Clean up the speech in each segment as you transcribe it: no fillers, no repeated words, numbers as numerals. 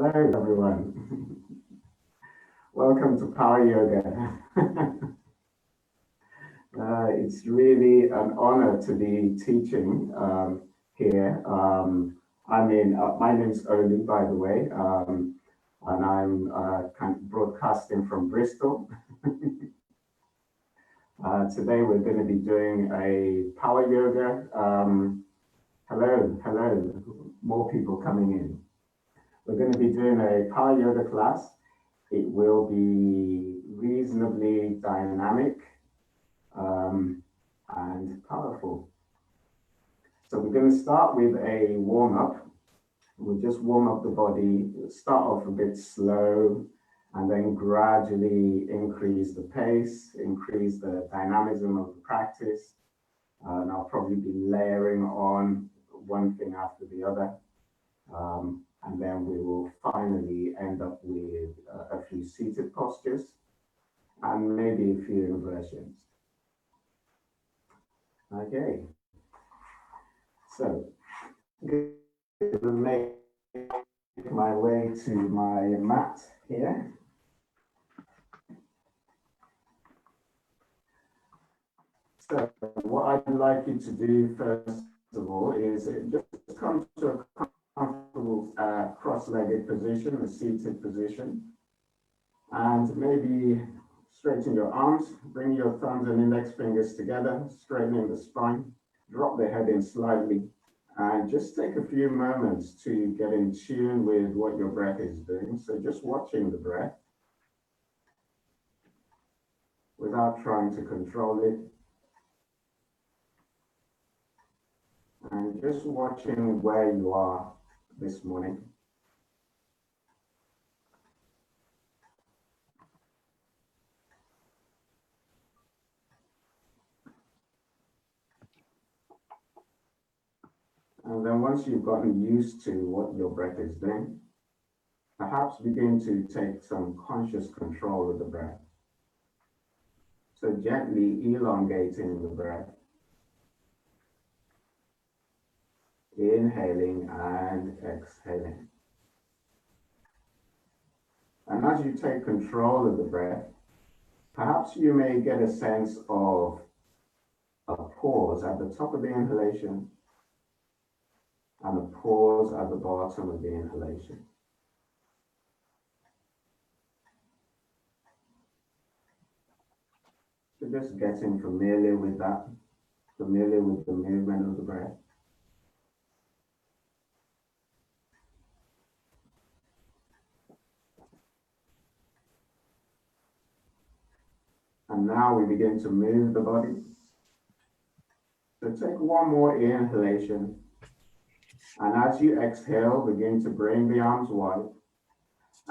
Hello, everyone. Welcome to Power Yoga. It's really an honor to be teaching here. My name's Olu, by the way, and I'm kind of broadcasting from Bristol. Today, we're going to be doing a Power Yoga. Hello, more people coming in. We're going to be doing a Power Yoga class. It will be reasonably dynamic and powerful. So we're going to start with a warm-up. We'll just warm up the body, start off a bit slow, and then gradually increase the pace, increase the dynamism of the practice. And I'll probably be layering on one thing after the other. And then we will finally end up with a few seated postures and maybe a few inversions. Okay, so I'm going to make my way to my mat here. So what I'd like you to do first of all is just come to a comfortable cross-legged position, a seated position, and maybe straighten your arms, bring your thumbs and index fingers together, straightening the spine, drop the head in slightly, and just take a few moments to get in tune with what your breath is doing. So just watching the breath without trying to control it. And just watching where you are this morning. And then once you've gotten used to what your breath is doing, perhaps begin to take some conscious control of the breath. So gently elongating the breath. Inhaling and exhaling. And as you take control of the breath, perhaps you may get a sense of a pause at the top of the inhalation and a pause at the bottom of the inhalation. So just getting familiar with that, familiar with the movement of the breath. And now we begin to move the body. So take one more inhalation. And as you exhale, begin to bring the arms wide.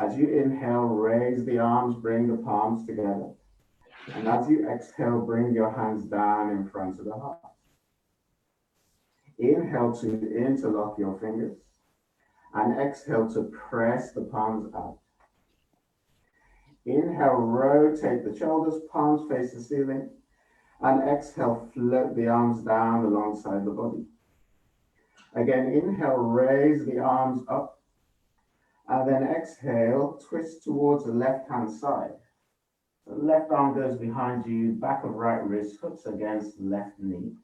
As you inhale, raise the arms, bring the palms together. And as you exhale, bring your hands down in front of the heart. Inhale to interlock your fingers. And exhale to press the palms out. Inhale, rotate the shoulders, palms face the ceiling. And exhale, float the arms down alongside the body. Again, inhale, raise the arms up. And then exhale, twist towards the left-hand side. The left arm goes behind you, back of right wrist hooks against left knee.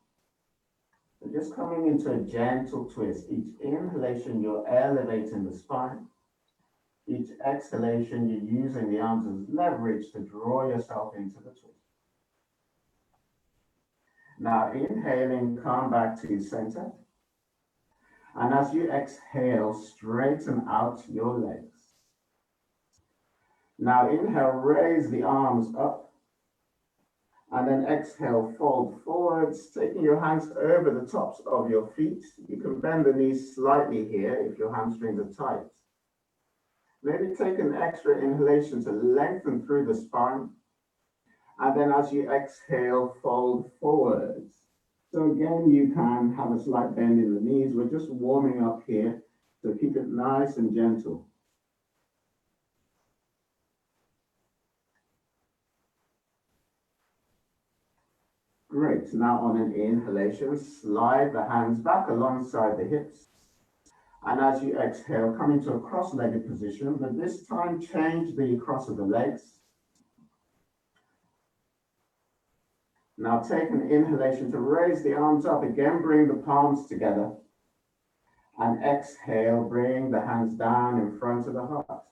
So just coming into a gentle twist. Each inhalation, you're elevating the spine. Each exhalation, you're using the arms as leverage to draw yourself into the twist. Now, inhaling, come back to center. And as you exhale, straighten out your legs. Now inhale, raise the arms up. And then exhale, fold forwards, taking your hands over the tops of your feet. You can bend the knees slightly here if your hamstrings are tight. Maybe take an extra inhalation to lengthen through the spine. And then as you exhale, fold forwards. So again, you can have a slight bend in the knees. We're just warming up here, so keep it nice and gentle. Great, now on an inhalation, slide the hands back alongside the hips. And as you exhale, come into a cross-legged position, but this time change the cross of the legs. Now take an inhalation to raise the arms up. Again, bring the palms together. And exhale, bring the hands down in front of the heart.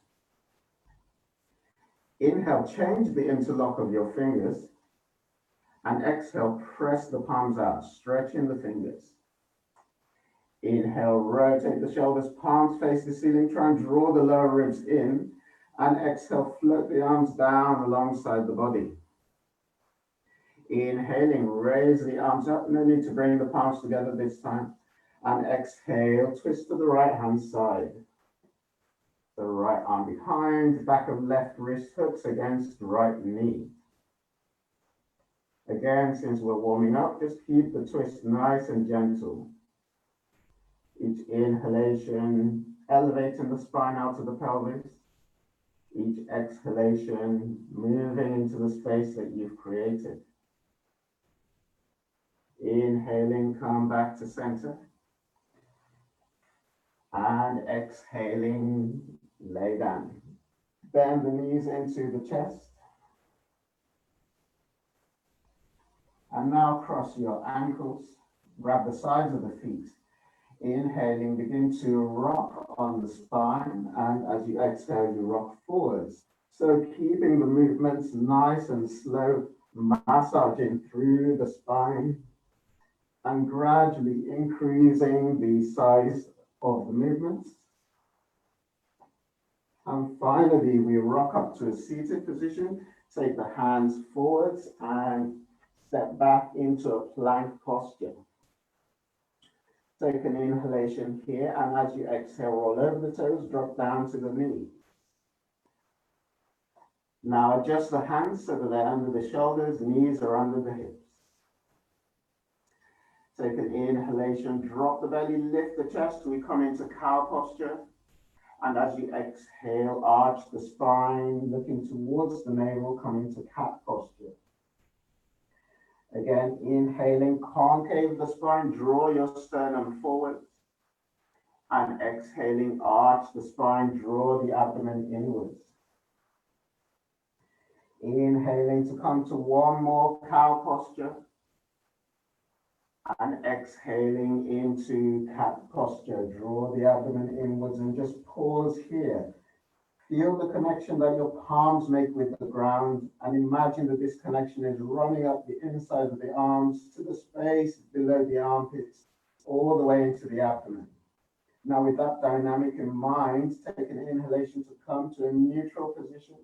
Inhale, change the interlock of your fingers. And exhale, press the palms out, stretching the fingers. Inhale, rotate the shoulders, palms face the ceiling. Try and draw the lower ribs in. And exhale, float the arms down alongside the body. Inhaling, raise the arms up. No need to bring the palms together this time. And exhale, twist to the right hand side. The right arm behind, back of left wrist hooks against right knee. Again, since we're warming up, just keep the twist nice and gentle. Each inhalation, elevating the spine out of the pelvis. Each exhalation, moving into the space that you've created. Inhaling, come back to center. And exhaling, lay down. Bend the knees into the chest. And now cross your ankles. Grab the sides of the feet. Inhaling, begin to rock on the spine. And as you exhale, you rock forwards. So keeping the movements nice and slow, massaging through the spine. And gradually increasing the size of the movements. And finally, we rock up to a seated position. Take the hands forwards and step back into a plank posture. Take an inhalation here, and as you exhale, roll over the toes, drop down to the knee. Now adjust the hands so that they're under the shoulders, knees are under the hips. Take an inhalation, drop the belly, lift the chest. We come into cow posture. And as you exhale, arch the spine, looking towards the navel, come into cat posture. Again, inhaling, concave the spine, draw your sternum forward. And exhaling, arch the spine, draw the abdomen inwards. Inhaling to come to one more cow posture. And exhaling into cat posture. Draw the abdomen inwards and just pause here. Feel the connection that your palms make with the ground, and imagine that this connection is running up the inside of the arms to the space below the armpits, all the way into the abdomen. Now with that dynamic in mind, take an inhalation to come to a neutral position.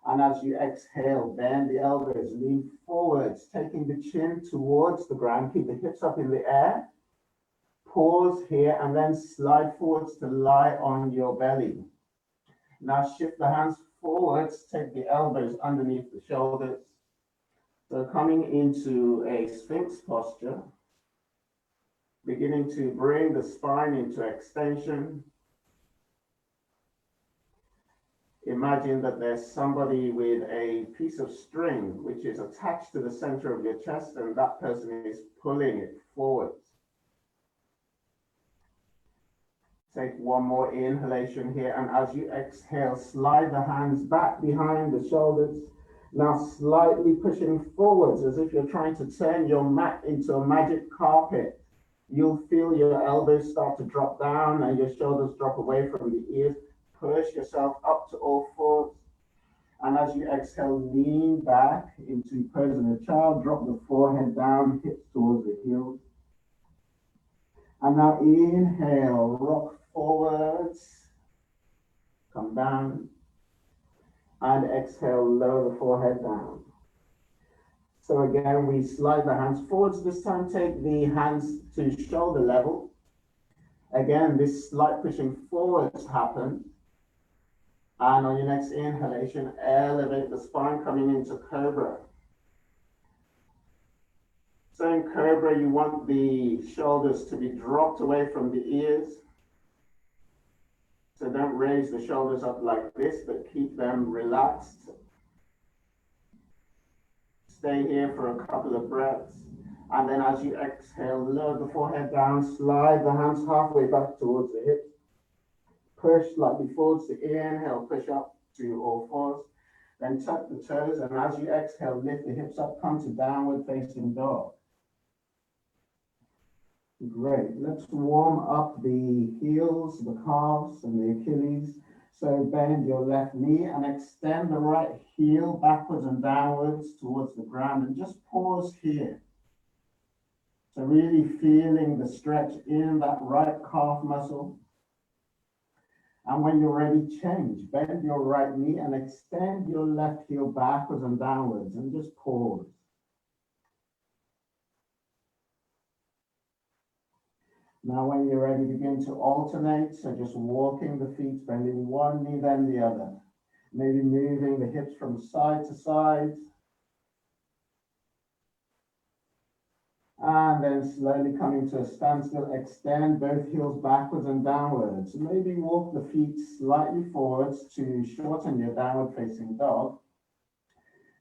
And as you exhale, bend the elbows, lean forwards, taking the chin towards the ground. Keep the hips up in the air. Pause here and then slide forwards to lie on your belly. Now shift the hands forwards, take the elbows underneath the shoulders. So coming into a Sphinx posture, beginning to bring the spine into extension. Imagine that there's somebody with a piece of string which is attached to the center of your chest, and that person is pulling it forwards. Take one more inhalation here, and as you exhale, slide the hands back behind the shoulders. Now slightly pushing forwards as if you're trying to turn your mat into a magic carpet. You'll feel your elbows start to drop down and your shoulders drop away from the ears. Push yourself up to all fours. And as you exhale, lean back into pose in a child. Drop the forehead down, hips towards the heels. And now inhale, rock forwards. Come down. And exhale, lower the forehead down. So again, we slide the hands forwards. This time, take the hands to shoulder level. Again, this slight pushing forwards happens. And on your next inhalation, elevate the spine, coming into cobra. So in cobra, you want the shoulders to be dropped away from the ears. So don't raise the shoulders up like this, but keep them relaxed. Stay here for a couple of breaths. And then as you exhale, lower the forehead down, slide the hands halfway back towards the hips. push slightly forwards to inhale, push up to all fours. Then tuck the toes, and as you exhale, lift the hips up, come to downward facing dog. Great. Let's warm up the heels, the calves, and the Achilles. So bend your left knee and extend the right heel backwards and downwards towards the ground, and just pause here. So really feeling the stretch in that right calf muscle. And when you're ready, change. Bend your right knee and extend your left heel backwards and downwards, and just pause. Now when you're ready, begin to alternate. So just walking the feet, bending one knee, then the other. Maybe moving the hips from side to side. And then slowly coming to a standstill, extend both heels backwards and downwards. Maybe walk the feet slightly forwards to shorten your downward facing dog.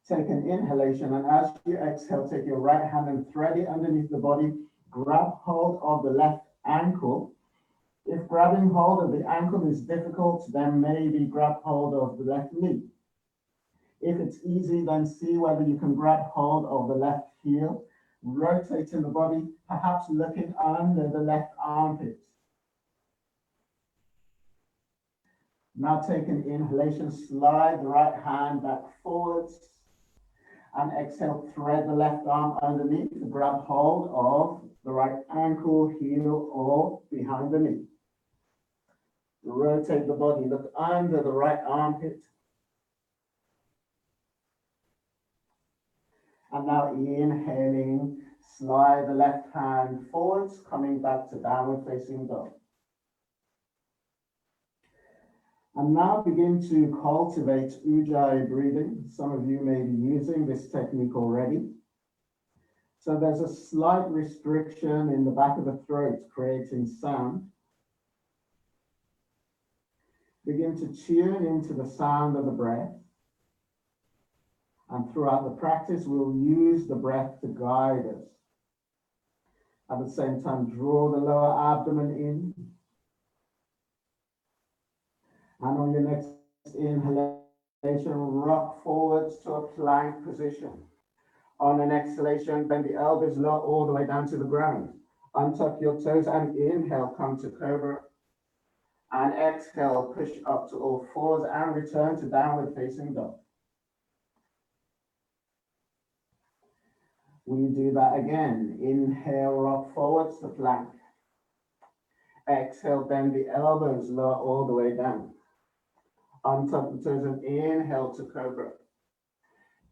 Take an inhalation, and as you exhale, take your right hand and thread it underneath the body. Grab hold of the left ankle. If grabbing hold of the ankle is difficult, then maybe grab hold of the left knee. If it's easy, then see whether you can grab hold of the left heel. Rotating the body, perhaps looking under the left armpit. Now take an inhalation, slide the right hand back forwards, and exhale, thread the left arm underneath to grab hold of the right ankle, heel, or behind the knee. Rotate the body, look under the right armpit. And now inhaling, slide the left hand forwards, coming back to downward facing dog. And now begin to cultivate Ujjayi breathing. Some of you may be using this technique already. So there's a slight restriction in the back of the throat, creating sound. Begin to tune into the sound of the breath. And throughout the practice, we'll use the breath to guide us. At the same time, draw the lower abdomen in. And on your next inhalation, rock forwards to a plank position. On an exhalation, bend the elbows low all the way down to the ground. Untuck your toes and inhale, come to cobra. And exhale, push up to all fours and return to downward facing dog. We do that again. Inhale, rock forwards to plank. Exhale, bend the elbows low all the way down. Untuck the toes and inhale to cobra.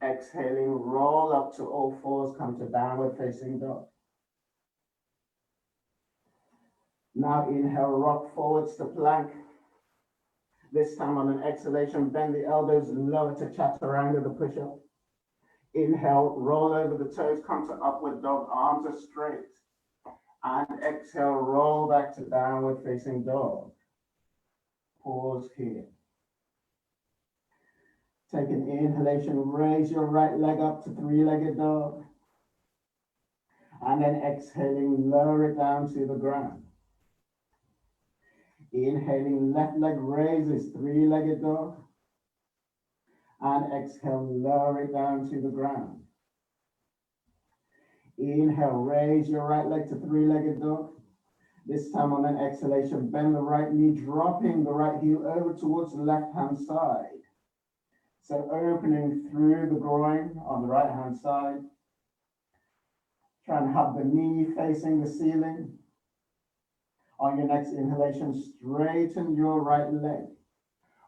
Exhaling, roll up to all fours, come to downward facing dog. Now inhale, rock forwards to plank. This time on an exhalation, bend the elbows lower to chaturanga, the push-up. Inhale, roll over the toes, come to upward dog, arms are straight. And exhale, roll back to downward facing dog. Pause here. Take an inhalation, raise your right leg up to three-legged dog. And then exhaling, lower it down to the ground. Inhaling, left leg raises, three-legged dog. And exhale, lower it down to the ground. Inhale, raise your right leg to three-legged dog. This time on an exhalation, bend the right knee, dropping the right heel over towards the left-hand side. So opening through the groin on the right-hand side. Try and have the knee facing the ceiling. On your next inhalation, straighten your right leg.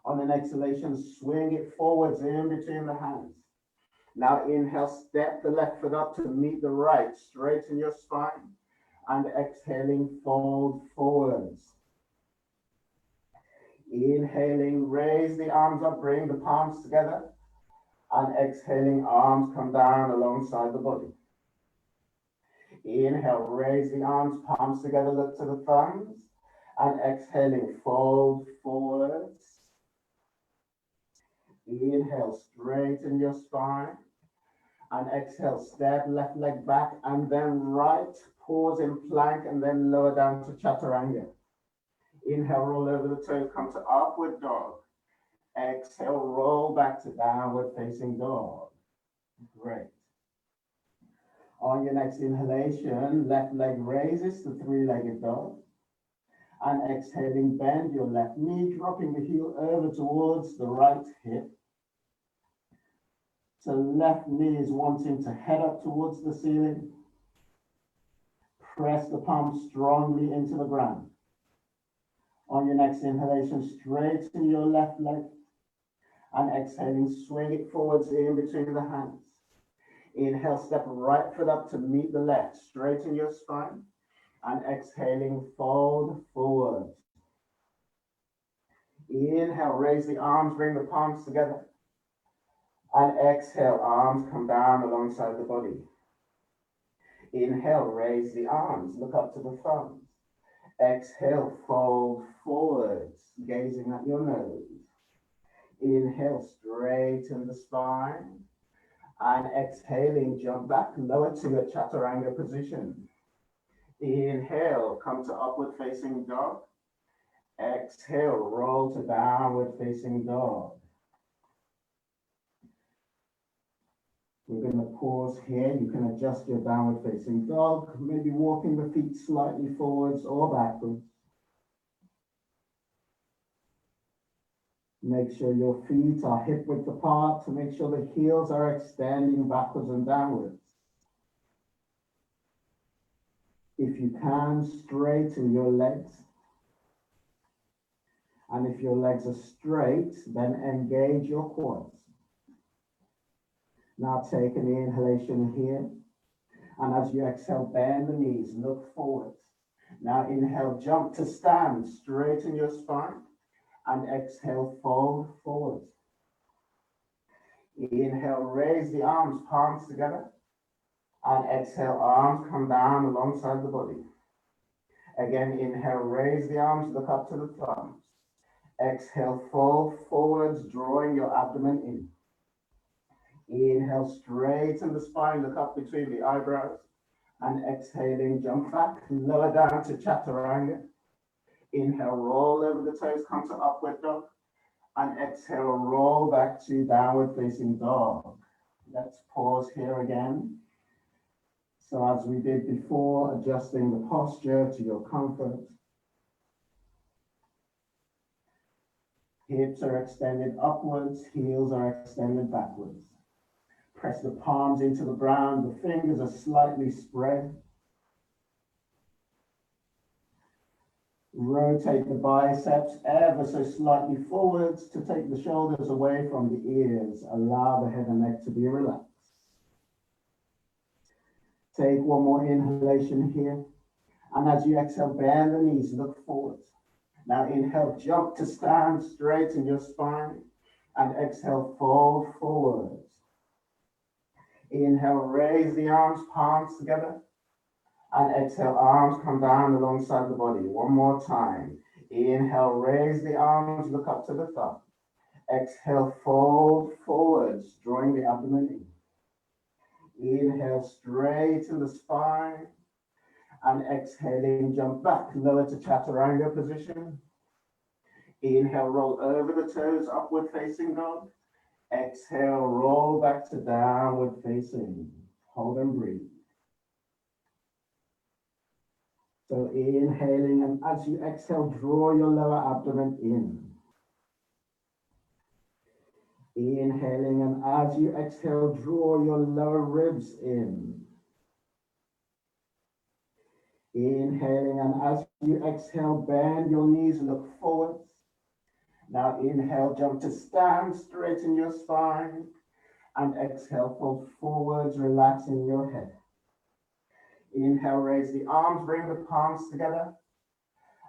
On an exhalation, swing it forwards in between the hands. Now inhale, step the left foot up to meet the right. Straighten your spine. And exhaling, fold forwards. Inhaling, raise the arms up, bring the palms together. And exhaling, arms come down alongside the body. Inhale, raise the arms, palms together, look to the thumbs. And exhaling, fold forwards. Inhale, straighten your spine. And exhale, step left leg back and then right. Pause in plank and then lower down to chaturanga. Inhale, roll over the toes, come to upward dog. Exhale, roll back to downward facing dog. Great. On your next inhalation, left leg raises to three-legged dog. And exhaling, bend your left knee, dropping the heel over towards the right hip. So left knee is wanting to head up towards the ceiling. Press the palm strongly into the ground. On your next inhalation, straighten your left leg. And exhaling, swing it forwards in between the hands. Inhale, step right foot up to meet the left. Straighten your spine. And exhaling, fold forward. Inhale, raise the arms, bring the palms together. And exhale, arms come down alongside the body. Inhale, raise the arms, look up to the thumbs. Exhale, fold forwards, gazing at your nose. Inhale, straighten the spine. And exhaling, jump back, lower to your chaturanga position. Inhale, come to upward facing dog. Exhale, roll to downward facing dog. We're going to pause here. You can adjust your downward facing dog, maybe walking the feet slightly forwards or backwards. Make sure your feet are hip width apart to make sure the heels are extending backwards and downwards. If you can, straighten your legs. And if your legs are straight, then engage your quads. Now take an inhalation here. And as you exhale, bend the knees, look forwards. Now inhale, jump to stand, straighten your spine. And exhale, fold forward. Inhale, raise the arms, palms together. And exhale, arms come down alongside the body. Again, inhale, raise the arms, look up to the thumbs. Exhale, fold forwards, drawing your abdomen in. Inhale, straighten the spine, look up between the eyebrows. And exhaling, jump back, lower down to chaturanga. Inhale, roll over the toes, come to upward dog. And exhale, roll back to downward facing dog. Let's pause here again. So as we did before, adjusting the posture to your comfort. Hips are extended upwards, heels are extended backwards. Press the palms into the ground, the fingers are slightly spread. Rotate the biceps ever so slightly forwards to take the shoulders away from the ears. Allow the head and neck to be relaxed. Take one more inhalation here. And as you exhale, bend the knees, look forwards. Now inhale, jump to stand, straighten your spine. And exhale, fold forwards. Inhale, raise the arms, palms together. And exhale, arms come down alongside the body. One more time. Inhale, raise the arms, look up to the thumb. Exhale, fold forwards, drawing the abdomen in. Inhale, straighten the spine. And exhaling, jump back, lower to chaturanga position. Inhale, roll over the toes, upward facing dog. Exhale, roll back to downward facing. Hold and breathe. So inhaling, and as you exhale, draw your lower abdomen in. Inhaling, and as you exhale, draw your lower ribs in. Inhaling, and as you exhale, bend your knees, look forwards. Now inhale, jump to stand, straighten your spine. And exhale, fold forwards, relaxing your head. Inhale, raise the arms, bring the palms together.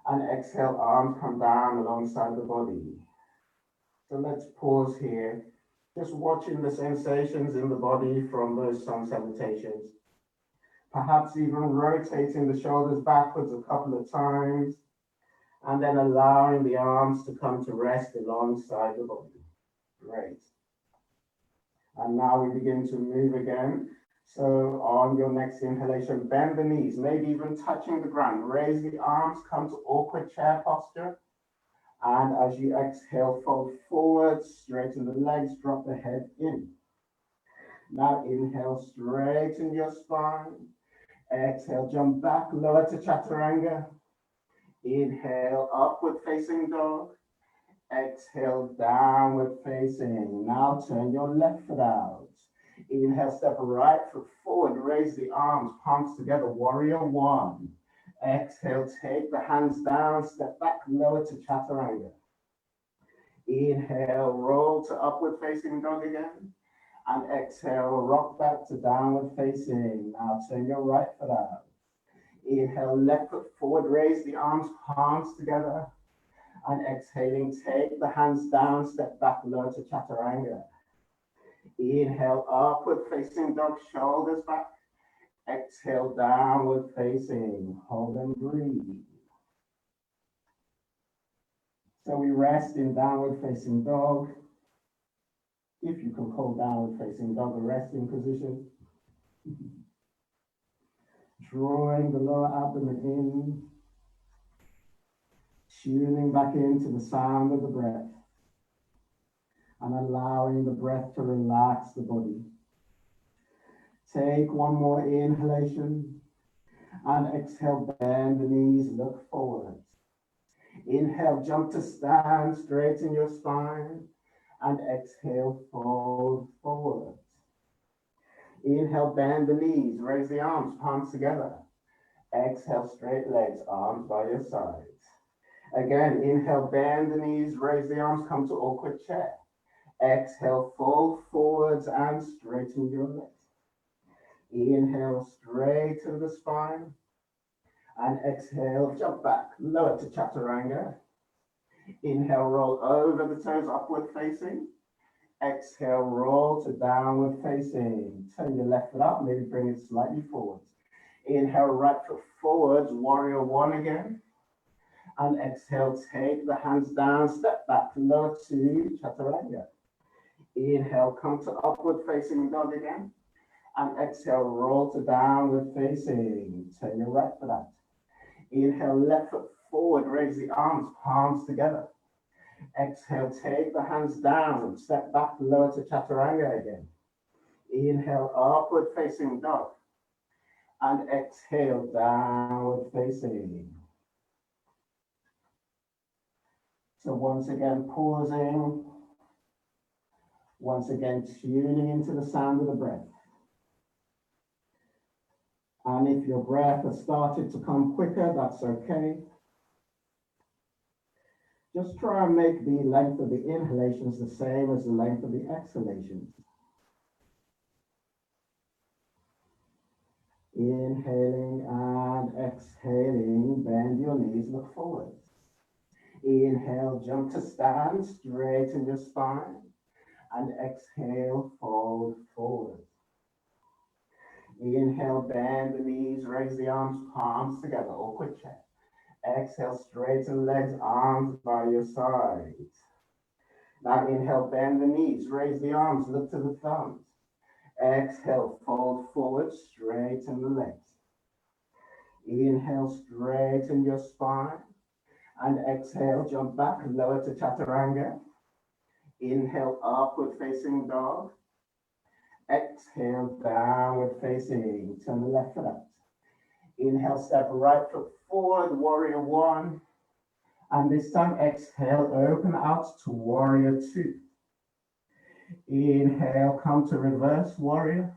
And exhale, arms come down alongside the body. So let's pause here, just watching the sensations in the body from those sun salutations. Perhaps even rotating the shoulders backwards a couple of times, and then allowing the arms to come to rest alongside the body. Great. And now we begin to move again. So on your next inhalation, bend the knees, maybe even touching the ground. Raise the arms, come to awkward chair posture. And as you exhale, fold forward, straighten the legs, drop the head in. Now inhale, straighten your spine. Exhale, jump back, lower to chaturanga. Inhale, upward facing dog. Exhale, downward facing. Now turn your left foot out. Inhale, step right foot forward, raise the arms, palms together, warrior one. Exhale, take the hands down, step back, lower to chaturanga. Inhale, roll to upward facing dog again. And exhale, rock back to downward facing. Now turn your right foot out. Inhale, left foot forward, raise the arms, palms together. And exhaling, take the hands down, step back, lower to chaturanga. Inhale, upward facing dog, shoulders back. Exhale, downward facing. Hold and breathe. So we rest in downward facing dog. If you can call downward facing dog a resting position. Drawing the lower abdomen in. Tuning back into the sound of the breath. And allowing the breath to relax the body. Take one more inhalation. And exhale, bend the knees, look forward. Inhale, jump to stand, straighten your spine. And exhale, fold forward. Inhale, bend the knees, raise the arms, palms together. Exhale, straight legs, arms by your sides. Again, inhale, bend the knees, raise the arms, come to awkward chair. Exhale, fold forwards and straighten your legs. Inhale, straighten the spine. And exhale, jump back, lower to chaturanga. Inhale, roll over the toes, upward facing. Exhale, roll to downward facing. Turn your left foot up, maybe bring it slightly forwards. Inhale, right foot forwards, warrior one again. And exhale, take the hands down, step back, lower to chaturanga. Inhale, come to upward facing dog again. And exhale, roll to downward facing. Turn your right foot out. Inhale, left foot forward, raise the arms, palms together. Exhale, take the hands down, step back, lower to chaturanga again. Inhale, upward facing dog. And exhale, downward facing. So once again, pausing. Once again, tuning into the sound of the breath. And if your breath has started to come quicker, that's okay. Just try and make the length of the inhalations the same as the length of the exhalations. Inhaling and exhaling, bend your knees, look forward. Inhale, jump to stand, straighten your spine. And exhale, fold forward. Inhale, bend the knees, raise the arms, palms together, awkward chair. Exhale, straighten legs, arms by your sides. Now inhale, bend the knees, raise the arms, look to the thumbs. Exhale, fold forward, straighten the legs. Inhale, straighten your spine. And exhale, jump back, lower to chaturanga. Inhale, upward facing dog. Exhale, downward facing. Turn the left foot out. Inhale, step right foot forward, warrior one. And this time, exhale, open out to warrior two. Inhale, come to reverse warrior.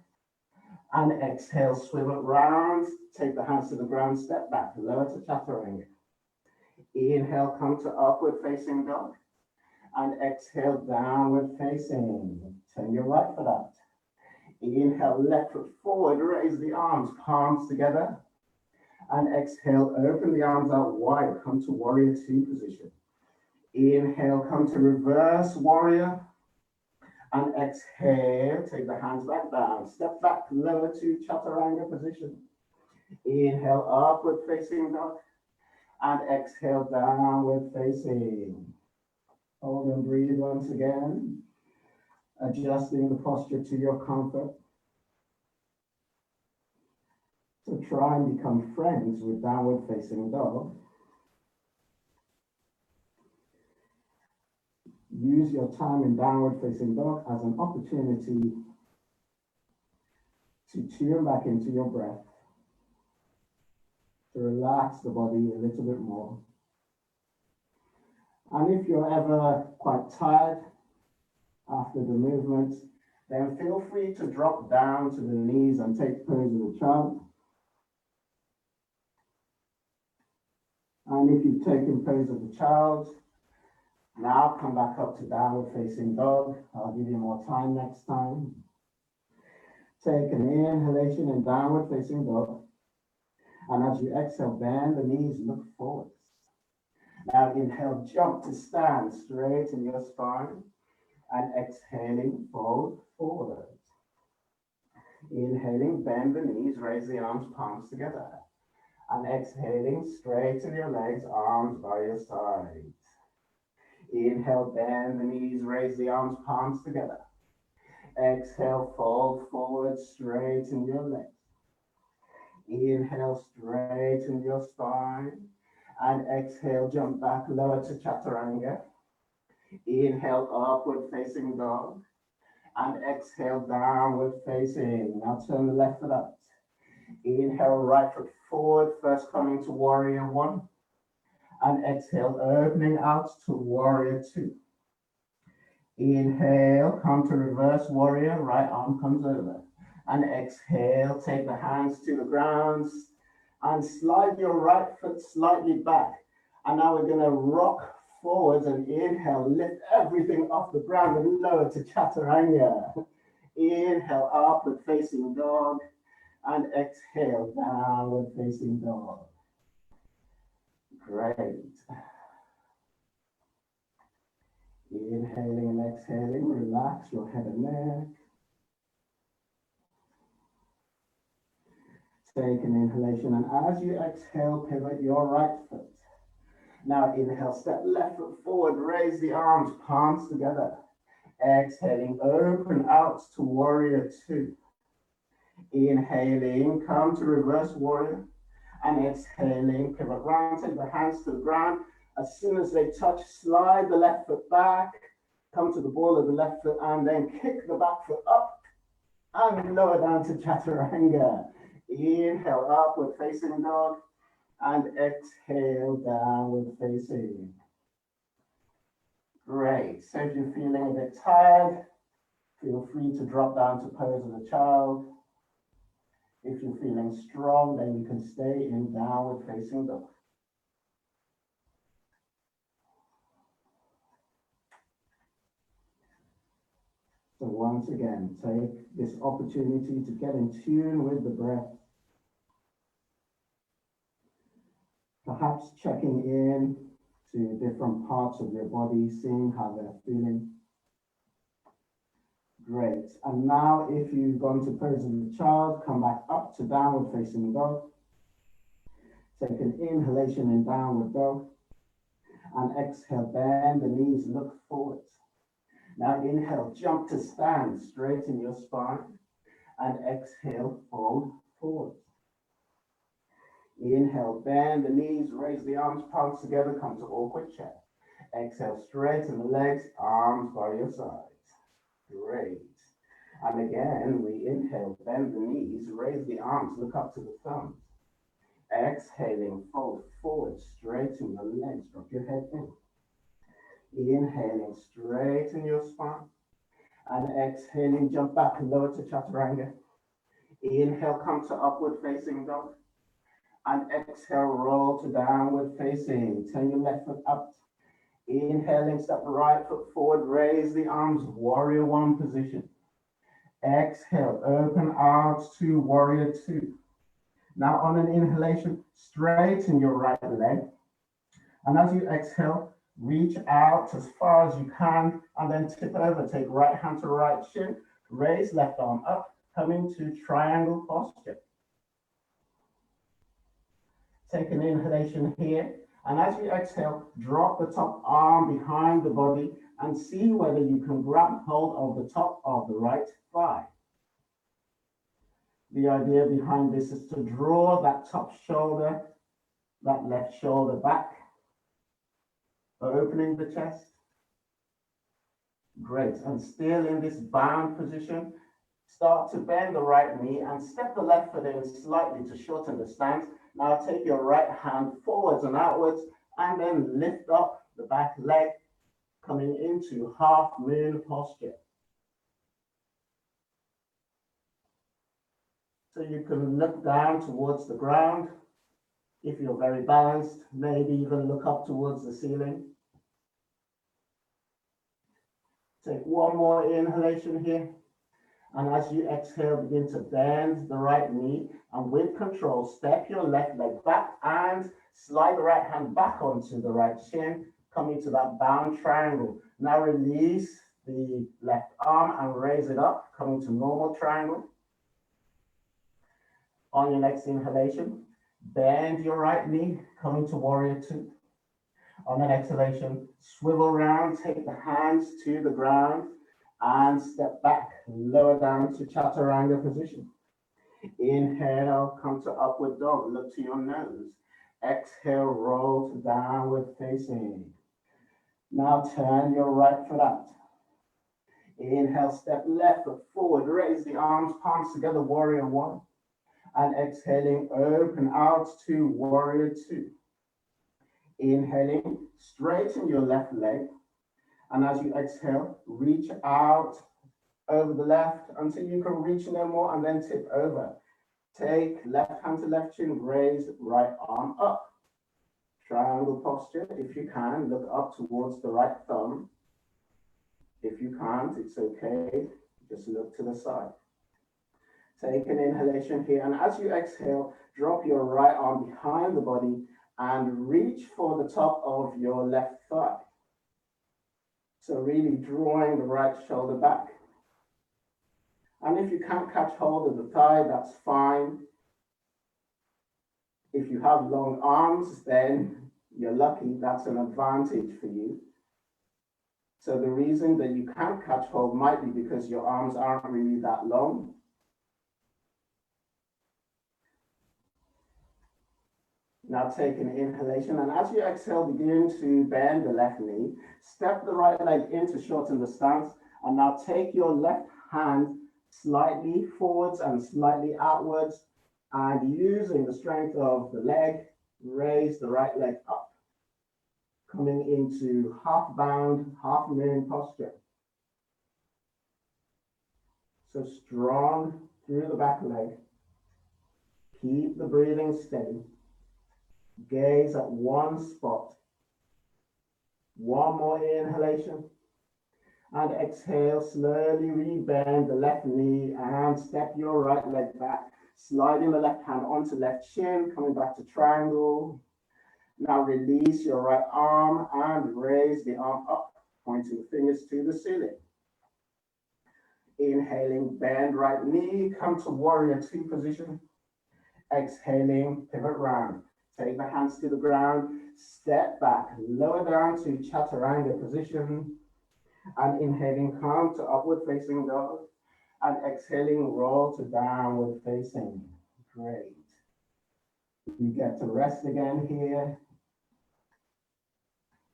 And exhale, swivel round. Take the hands to the ground, step back, lower to chaturanga. Inhale, come to upward facing dog. And exhale, downward facing. Turn your right foot out. Inhale, left foot forward, raise the arms, palms together. And exhale, open the arms out wide, come to warrior two position. Inhale, come to reverse warrior. And exhale, take the hands back down, step back, lower to chaturanga position. Inhale, upward facing dog. And exhale, downward facing. Hold and breathe once again, adjusting the posture to your comfort. to try and become friends with downward facing dog, use your time in downward facing dog as an opportunity to tune back into your breath, to relax the body a little bit more. And if you're ever quite tired after the movement, then feel free to drop down to the knees and take pose of the child. And if you've taken pose of the child, now come back up to downward facing dog. I'll give you more time next time. Take an inhalation in downward facing dog. And as you exhale, bend the knees, look forward. Now inhale, jump to stand, straighten your spine. And exhaling, fold forward. Inhaling, bend the knees, raise the arms, palms together. And exhaling, straighten your legs, arms by your sides. Inhale, bend the knees, raise the arms, palms together. Exhale, fold forward, straighten your legs. Inhale, straighten your spine. And exhale, jump back lower to chaturanga. Inhale, upward facing dog. And exhale, downward facing. Now turn the left foot out. Inhale, right foot forward, first coming to warrior one. And exhale, opening out to warrior two. Inhale, come to reverse warrior, right arm comes over. And exhale, take the hands to the ground and slide your right foot slightly back. And now we're gonna rock forwards and inhale, lift everything off the ground and lower to chaturanga. Inhale, upward facing dog. And exhale, downward facing dog. Great. Inhaling and exhaling, relax your head and neck. Take an inhalation, and as you exhale, pivot your right foot. Now inhale, step left foot forward, raise the arms, palms together. Exhaling, open out to warrior two. Inhaling, come to reverse warrior. And exhaling, pivot round, take the hands to the ground. As soon as they touch, slide the left foot back, come to the ball of the left foot, and then kick the back foot up and lower down to chaturanga. Inhale, upward facing dog, and exhale, downward facing. Great. So if you're feeling a bit tired, feel free to drop down to pose of the child. If you're feeling strong, then you can stay in downward facing dog. So once again, take this opportunity to get in tune with the breath. Perhaps checking in to different parts of your body, seeing how they're feeling. Great. And now if you've gone to pose of the child, come back up to downward facing dog. Take an inhalation in downward dog. And exhale, bend the knees, look forward. Now inhale, jump to stand, straighten your spine. And exhale, fold forward. Inhale, bend the knees, raise the arms, palms together, come to awkward chair. Exhale, straighten the legs, arms by your sides. Great. And again, we inhale, bend the knees, raise the arms, look up to the thumbs. Exhaling, fold forward, straighten your legs, drop your head in. Inhaling, straighten your spine. And exhaling, jump back and lower to chaturanga. Inhale, come to upward facing dog. And exhale, roll to downward facing. Turn your left foot up. Inhaling, step right foot forward, raise the arms, warrior one position. Exhale, open out to warrior two. Now on an inhalation, straighten your right leg. And as you exhale, reach out as far as you can and then tip over. Take right hand to right shin, raise left arm up, come into triangle posture. Take an inhalation here. And as you exhale, drop the top arm behind the body and see whether you can grab hold of the top of the right thigh. The idea behind this is to draw that top shoulder, that left shoulder back, opening the chest. Great, and still in this bound position, start to bend the right knee and step the left foot in slightly to shorten the stance. Now take your right hand forwards and outwards, and then lift up the back leg, coming into half moon posture. So you can look down towards the ground. If you're very balanced, maybe even look up towards the ceiling. Take one more inhalation here. And as you exhale, begin to bend the right knee, and with control, step your left leg back and slide the right hand back onto the right shin, coming to that bound triangle. Now release the left arm and raise it up, coming to normal triangle. On your next inhalation, bend your right knee, coming to warrior two. On an exhalation, swivel around, take the hands to the ground, and step back, lower down to chaturanga position. Inhale, come to upward dog, look to your nose. Exhale, roll to downward facing. Now turn your right foot out. Inhale, step left foot forward, raise the arms, palms together, warrior one. And exhaling, open out to warrior two. Inhaling, straighten your left leg. And as you exhale, reach out over the left until you can reach no more, and then tip over. Take left hand to left chin, raise right arm up. Triangle posture. If you can, look up towards the right thumb. If you can't, it's okay. Just look to the side. Take an inhalation here, and as you exhale, drop your right arm behind the body and reach for the top of your left thigh. So really drawing the right shoulder back. And if you can't catch hold of the thigh, that's fine. If you have long arms, then you're lucky, that's an advantage for you. So the reason that you can't catch hold might be because your arms aren't really that long. Now take an inhalation, and as you exhale, begin to bend the left knee. Step the right leg in to shorten the stance, and now take your left hand slightly forwards and slightly outwards, and using the strength of the leg, raise the right leg up, coming into half bound, half moon posture. So strong through the back leg. Keep the breathing steady. Gaze at one spot. One more inhalation. And exhale, slowly rebend the left knee and step your right leg back. Sliding the left hand onto left shin, coming back to triangle. Now release your right arm and raise the arm up, pointing the fingers to the ceiling. Inhaling, bend right knee, come to warrior two position. Exhaling, pivot round. Take the hands to the ground, step back, lower down to chaturanga position, and inhaling, come to upward facing dog, and exhaling, roll to downward facing. Great. You get to rest again here.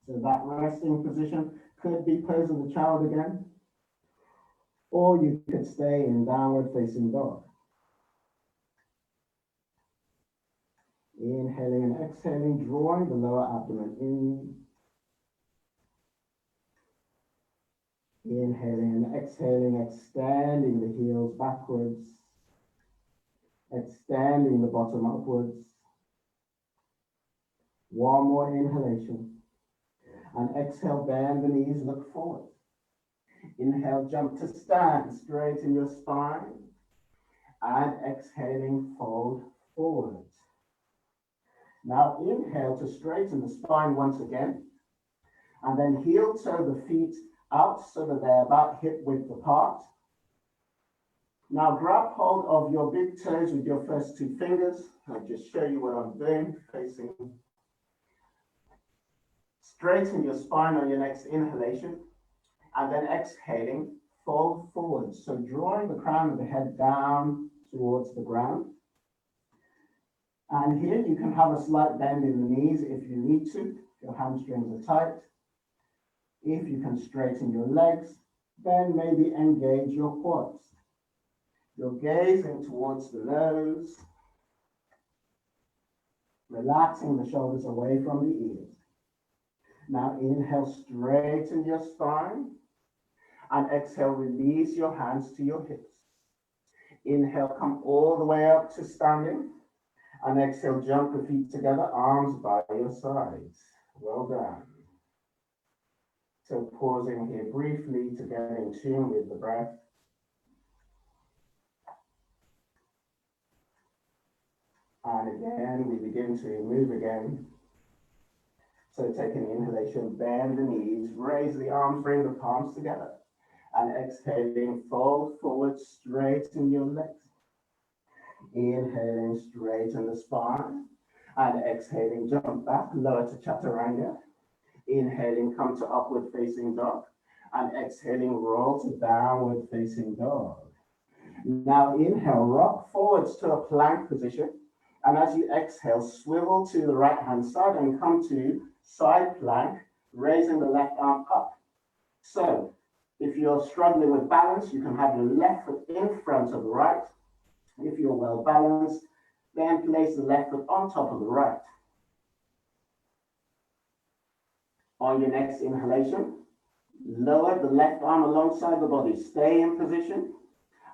So that resting position could be posing the child again, or you could stay in downward facing dog. Inhaling and exhaling, drawing the lower abdomen in. Inhaling and exhaling, extending the heels backwards. Extending the bottom upwards. One more inhalation. And exhale, bend the knees, look forward. Inhale, jump to stand, straighten your spine. And exhaling, fold forward. Now inhale to straighten the spine once again, and then heel toe the feet out so that they're about hip width apart. Now grab hold of your big toes with your first two fingers. I'll just show you what I'm doing, facing. Straighten your spine on your next inhalation, and then exhaling, fold forward. So drawing the crown of the head down towards the ground. And here you can have a slight bend in the knees if you need to, if your hamstrings are tight. If you can straighten your legs, then maybe engage your quads. You're gazing towards the nose, relaxing the shoulders away from the ears. Now inhale, straighten your spine, and exhale, release your hands to your hips. Inhale, come all the way up to standing, and exhale, jump the feet together, arms by your sides. Well done. So pausing here briefly to get in tune with the breath. And again, we begin to move again. So take an inhalation, bend the knees, raise the arms, bring the palms together. And exhaling, fold forward, straighten your legs. Inhaling, straighten the spine. And exhaling, jump back, lower to chaturanga. Inhaling, come to upward facing dog. And exhaling, roll to downward facing dog. Now inhale, rock forwards to a plank position. And as you exhale, swivel to the right hand side and come to side plank, raising the left arm up. So if you're struggling with balance, you can have your left foot in front of the right. If you're well balanced, then place the left foot on top of the right. On your next inhalation, lower the left arm alongside the body. Stay in position.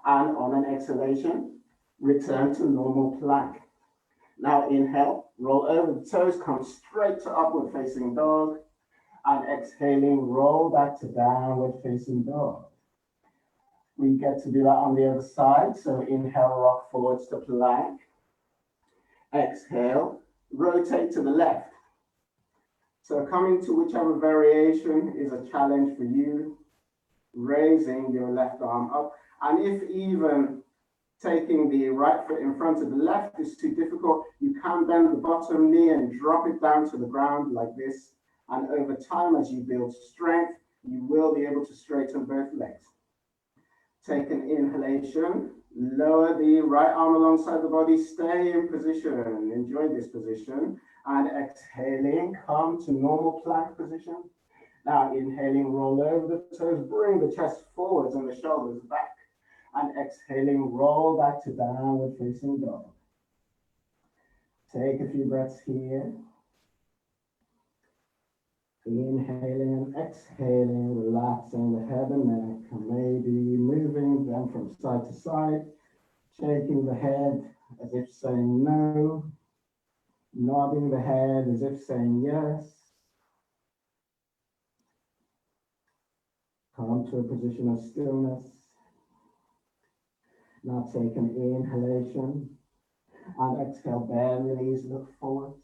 And on an exhalation, return to normal plank. Now inhale, roll over the toes, come straight to upward facing dog. And exhaling, roll back to downward facing dog. We get to do that on the other side. So inhale, rock forwards to plank. Exhale, rotate to the left. So coming to whichever variation is a challenge for you, raising your left arm up. And if even taking the right foot in front of the left is too difficult, you can bend the bottom knee and drop it down to the ground like this. And over time, as you build strength, you will be able to straighten both legs. Take an inhalation, lower the right arm alongside the body, stay in position, enjoy this position. And exhaling, come to normal plank position. Now inhaling, roll over the toes, bring the chest forwards and the shoulders back. And exhaling, roll back to downward facing dog. Take a few breaths here. Inhaling and exhaling, relaxing the head and neck, and maybe moving them from side to side, shaking the head as if saying no, nodding the head as if saying yes. Come to a position of stillness. Now take an inhalation and exhale, bend the knees, look forward.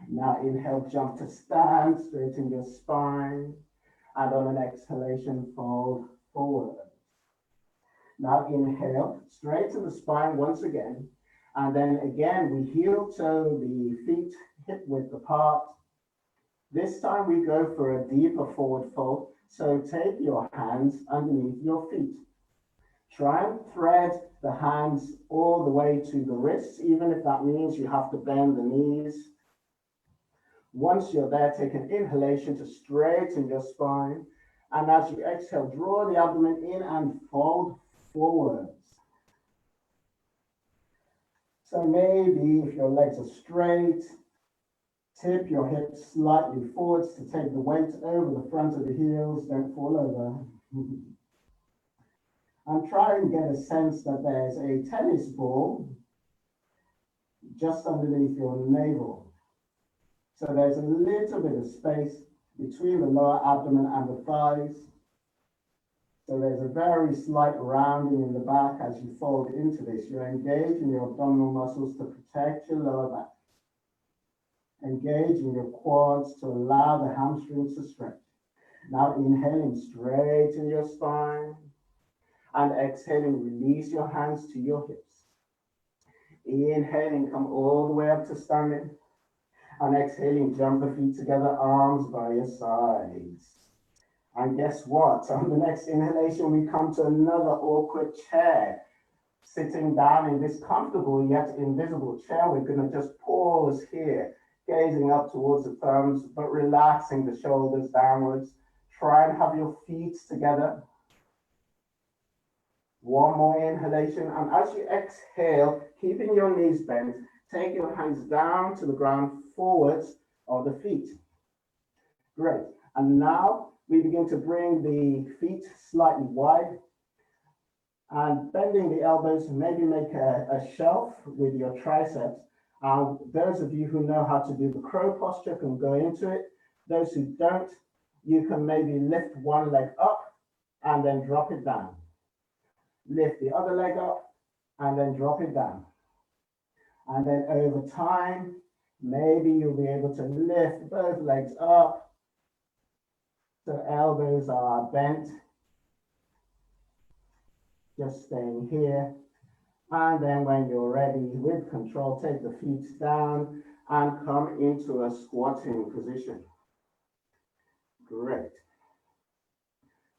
Now inhale, jump to stand, straighten your spine. And on an exhalation, fold forward. Now inhale, straighten the spine once again. And then again, we heel toe the feet hip width apart. This time we go for a deeper forward fold. So take your hands underneath your feet. Try and thread the hands all the way to the wrists, even if that means you have to bend the knees. Once you're there, take an inhalation to straighten your spine. And as you exhale, draw the abdomen in and fold forwards. So maybe if your legs are straight, tip your hips slightly forwards to take the weight over the front of the heels, don't fall over. And try and get a sense that there's a tennis ball just underneath your navel. So there's a little bit of space between the lower abdomen and the thighs. So there's a very slight rounding in the back as you fold into this. You're engaging your abdominal muscles to protect your lower back. Engaging your quads to allow the hamstrings to stretch. Now inhaling, straighten your spine. And exhaling, release your hands to your hips. Inhaling, come all the way up to standing. And exhaling, jump the feet together, arms by your sides. And guess what? On the next inhalation, we come to another awkward chair. Sitting down in this comfortable yet invisible chair, we're going to just pause here, gazing up towards the thumbs, but relaxing the shoulders downwards. Try and have your feet together. One more inhalation, and as you exhale, keeping your knees bent, take your hands down to the ground, forwards of the feet. Great. And now we begin to bring the feet slightly wide and bending the elbows, maybe make a shelf with your triceps. Those of you who know how to do the crow posture can go into it. Those who don't, you can maybe lift one leg up and then drop it down. Lift the other leg up and then drop it down. And then over time, maybe you'll be able to lift both legs up so elbows are bent. Just staying here. And then when you're ready with control, take the feet down and come into a squatting position. Great.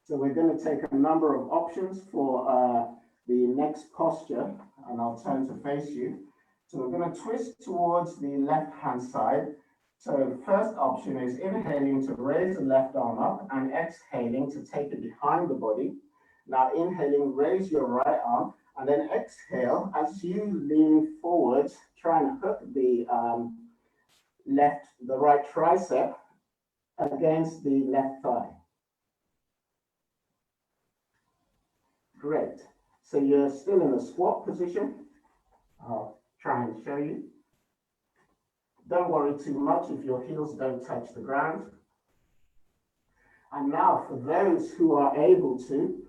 So we're going to take a number of options for the next posture, and I'll turn to face you. So we're going to twist towards the left-hand side. So the first option is inhaling to raise the left arm up and exhaling to take it behind the body. Now inhaling, raise your right arm, and then exhale as you lean forwards, try and hook the right tricep against the left thigh. Great. So you're still in a squat position. I'll try and show you. Don't worry too much if your heels don't touch the ground. And now for those who are able to,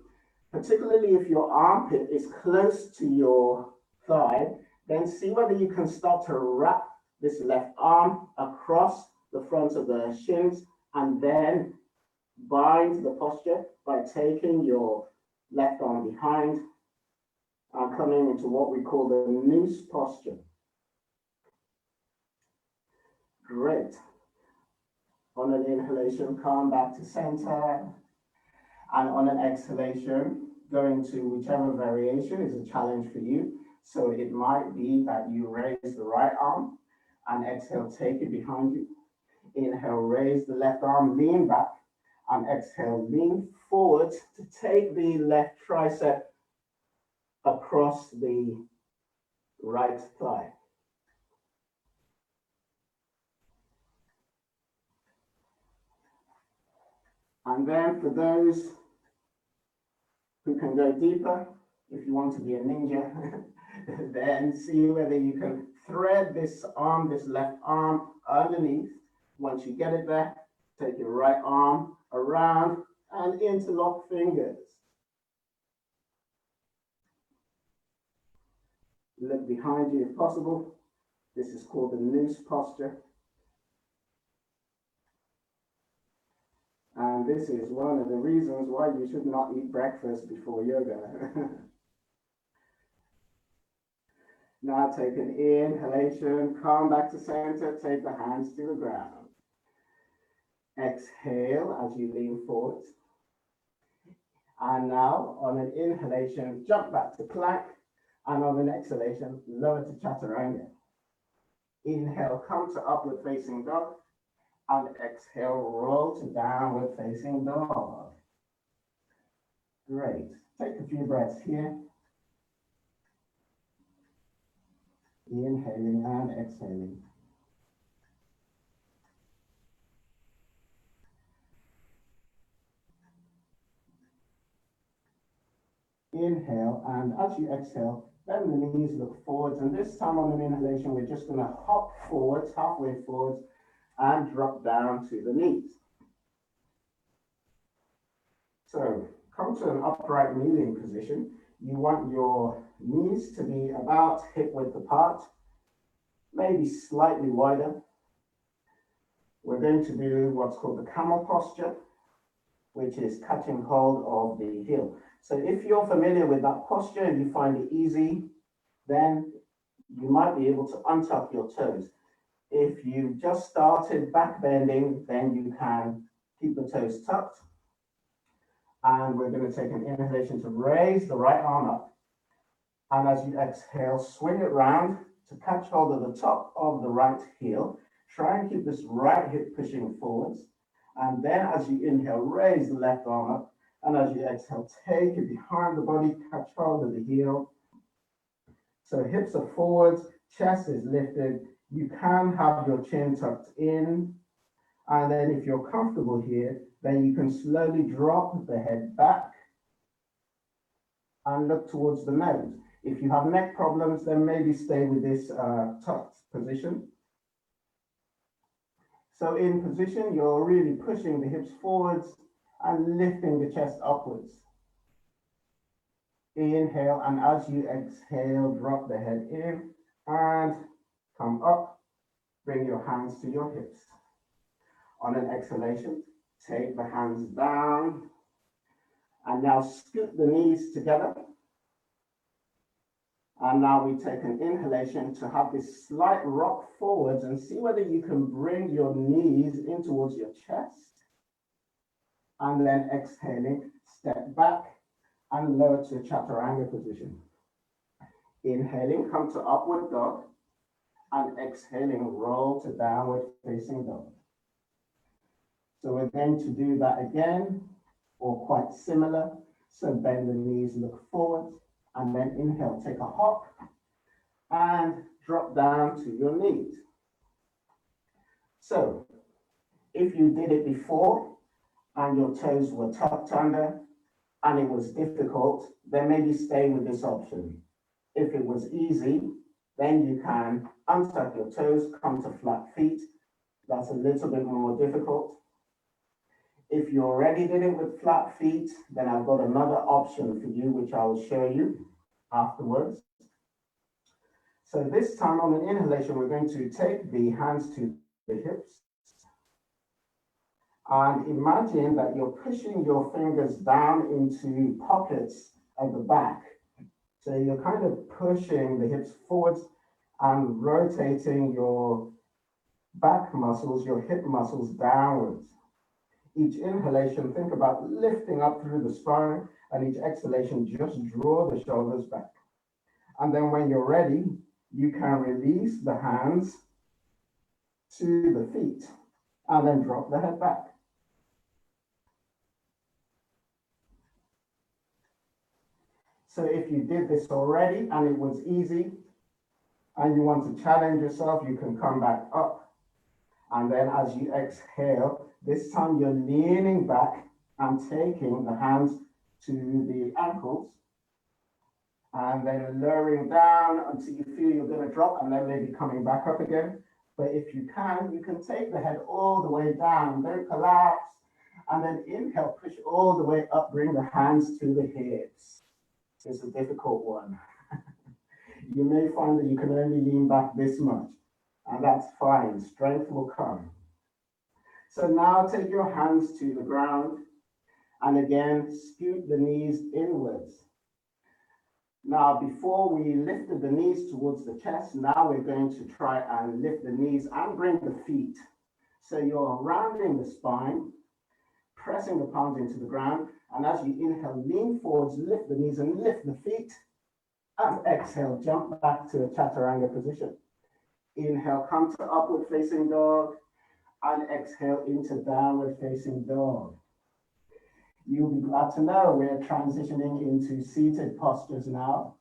particularly if your armpit is close to your thigh, then see whether you can start to wrap this left arm across the front of the shins and then bind the posture by taking your left arm behind and coming into what we call the noose posture. Great. On an inhalation, come back to center. And on an exhalation, go into whichever variation is a challenge for you. So it might be that you raise the right arm and exhale, take it behind you. Inhale, raise the left arm, lean back, and exhale, lean forward to take the left tricep across the right thigh. And then for those who can go deeper, if you want to be a ninja, then see whether you can thread this arm, this left arm underneath. Once you get it there, take your right arm around and interlock fingers. Look behind you if possible. This is called the noose posture. And this is one of the reasons why you should not eat breakfast before yoga. Now take an inhalation, come back to center, take the hands to the ground. Exhale as you lean forward. And now on an inhalation, jump back to plank. And on an exhalation, lower to chaturanga. Inhale, come to upward facing dog. And exhale, roll to downward facing dog. Great. Take a few breaths here. Inhaling and exhaling. Inhale, and as you exhale, bend the knees, look forwards. And this time on an inhalation, we're just going to hop forwards, halfway forwards, and drop down to the knees. So come to an upright kneeling position. You want your knees to be about hip width apart, maybe slightly wider. We're going to do what's called the camel posture, which is catching hold of the heel. So if you're familiar with that posture and you find it easy, then you might be able to untuck your toes. If you've just started back bending, then you can keep the toes tucked. And we're going to take an inhalation to raise the right arm up And as you exhale, swing it round to catch hold of the top of the right heel. Try and keep this right hip pushing forwards. And then as you inhale, raise the left arm up. And as you exhale, take it behind the body, catch hold of the heel. So hips are forwards, chest is lifted. You can have your chin tucked in. And then if you're comfortable here, then you can slowly drop the head back and look towards the nose. If you have neck problems, then maybe stay with this tucked position. So in position, you're really pushing the hips forwards and lifting the chest upwards. Inhale, and as you exhale, drop the head in and come up. Bring your hands to your hips. On an exhalation, take the hands down and now scoot the knees together. And now we take an inhalation to have this slight rock forwards and see whether you can bring your knees in towards your chest. And then exhaling, step back and lower to chaturanga position. Inhaling, come to upward dog. And exhaling, roll to downward facing dog. So we're going to do that again, or quite similar. So bend the knees, look forward, and then inhale, take a hop, and drop down to your knees. So if you did it before, and your toes were tucked under, and it was difficult, then maybe stay with this option. If it was easy, then you can untuck your toes, come to flat feet. That's a little bit more difficult. If you already did it with flat feet, then I've got another option for you, which I will show you afterwards. So this time on an inhalation, we're going to take the hands to the hips. And imagine that you're pushing your fingers down into pockets at the back. So you're kind of pushing the hips forwards and rotating your back muscles, your hip muscles downwards. Each inhalation, think about lifting up through the spine, and each exhalation, just draw the shoulders back. And then when you're ready, you can release the hands to the feet and then drop the head back. So if you did this already and it was easy and you want to challenge yourself, you can come back up. And then as you exhale, this time you're leaning back and taking the hands to the ankles and then lowering down until you feel you're going to drop and then maybe coming back up again. But if you can take the head all the way down, don't collapse. And then inhale, push all the way up, bring the hands to the hips. It's a difficult one. You may find that you can only lean back this much, and that's fine. Strength will come. So now take your hands to the ground, and again, scoot the knees inwards. Now, before we lifted the knees towards the chest, now we're going to try and lift the knees and bring the feet. So you're rounding the spine, pressing the palms into the ground, and as you inhale, lean forwards, lift the knees and lift the feet. And exhale, jump back to a chaturanga position. Inhale, come to upward facing dog, and exhale into downward facing dog. You'll be glad to know we're transitioning into seated postures now.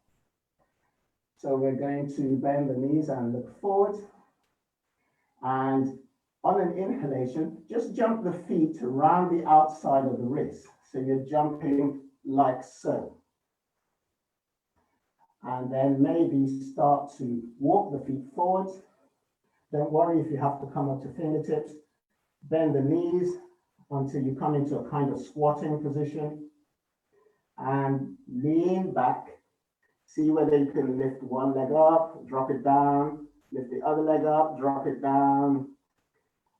So we're going to bend the knees and look forward. And on an inhalation, just jump the feet around the outside of the wrist. So you're jumping like so. And then maybe start to walk the feet forwards. Don't worry if you have to come up to fingertips. Bend the knees until you come into a kind of squatting position. And lean back. See whether you can lift one leg up, drop it down. Lift the other leg up, drop it down.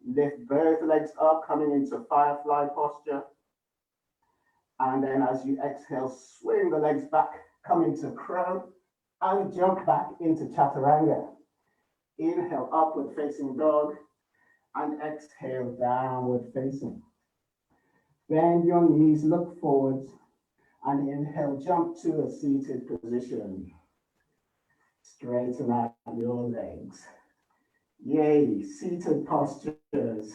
Lift both legs up, coming into firefly posture. And then as you exhale, swing the legs back, come into crow, and jump back into chaturanga. Inhale, upward facing dog, and exhale, downward facing. Bend your knees, look forwards, and inhale, jump to a seated position. Straighten out your legs. Yay, seated postures.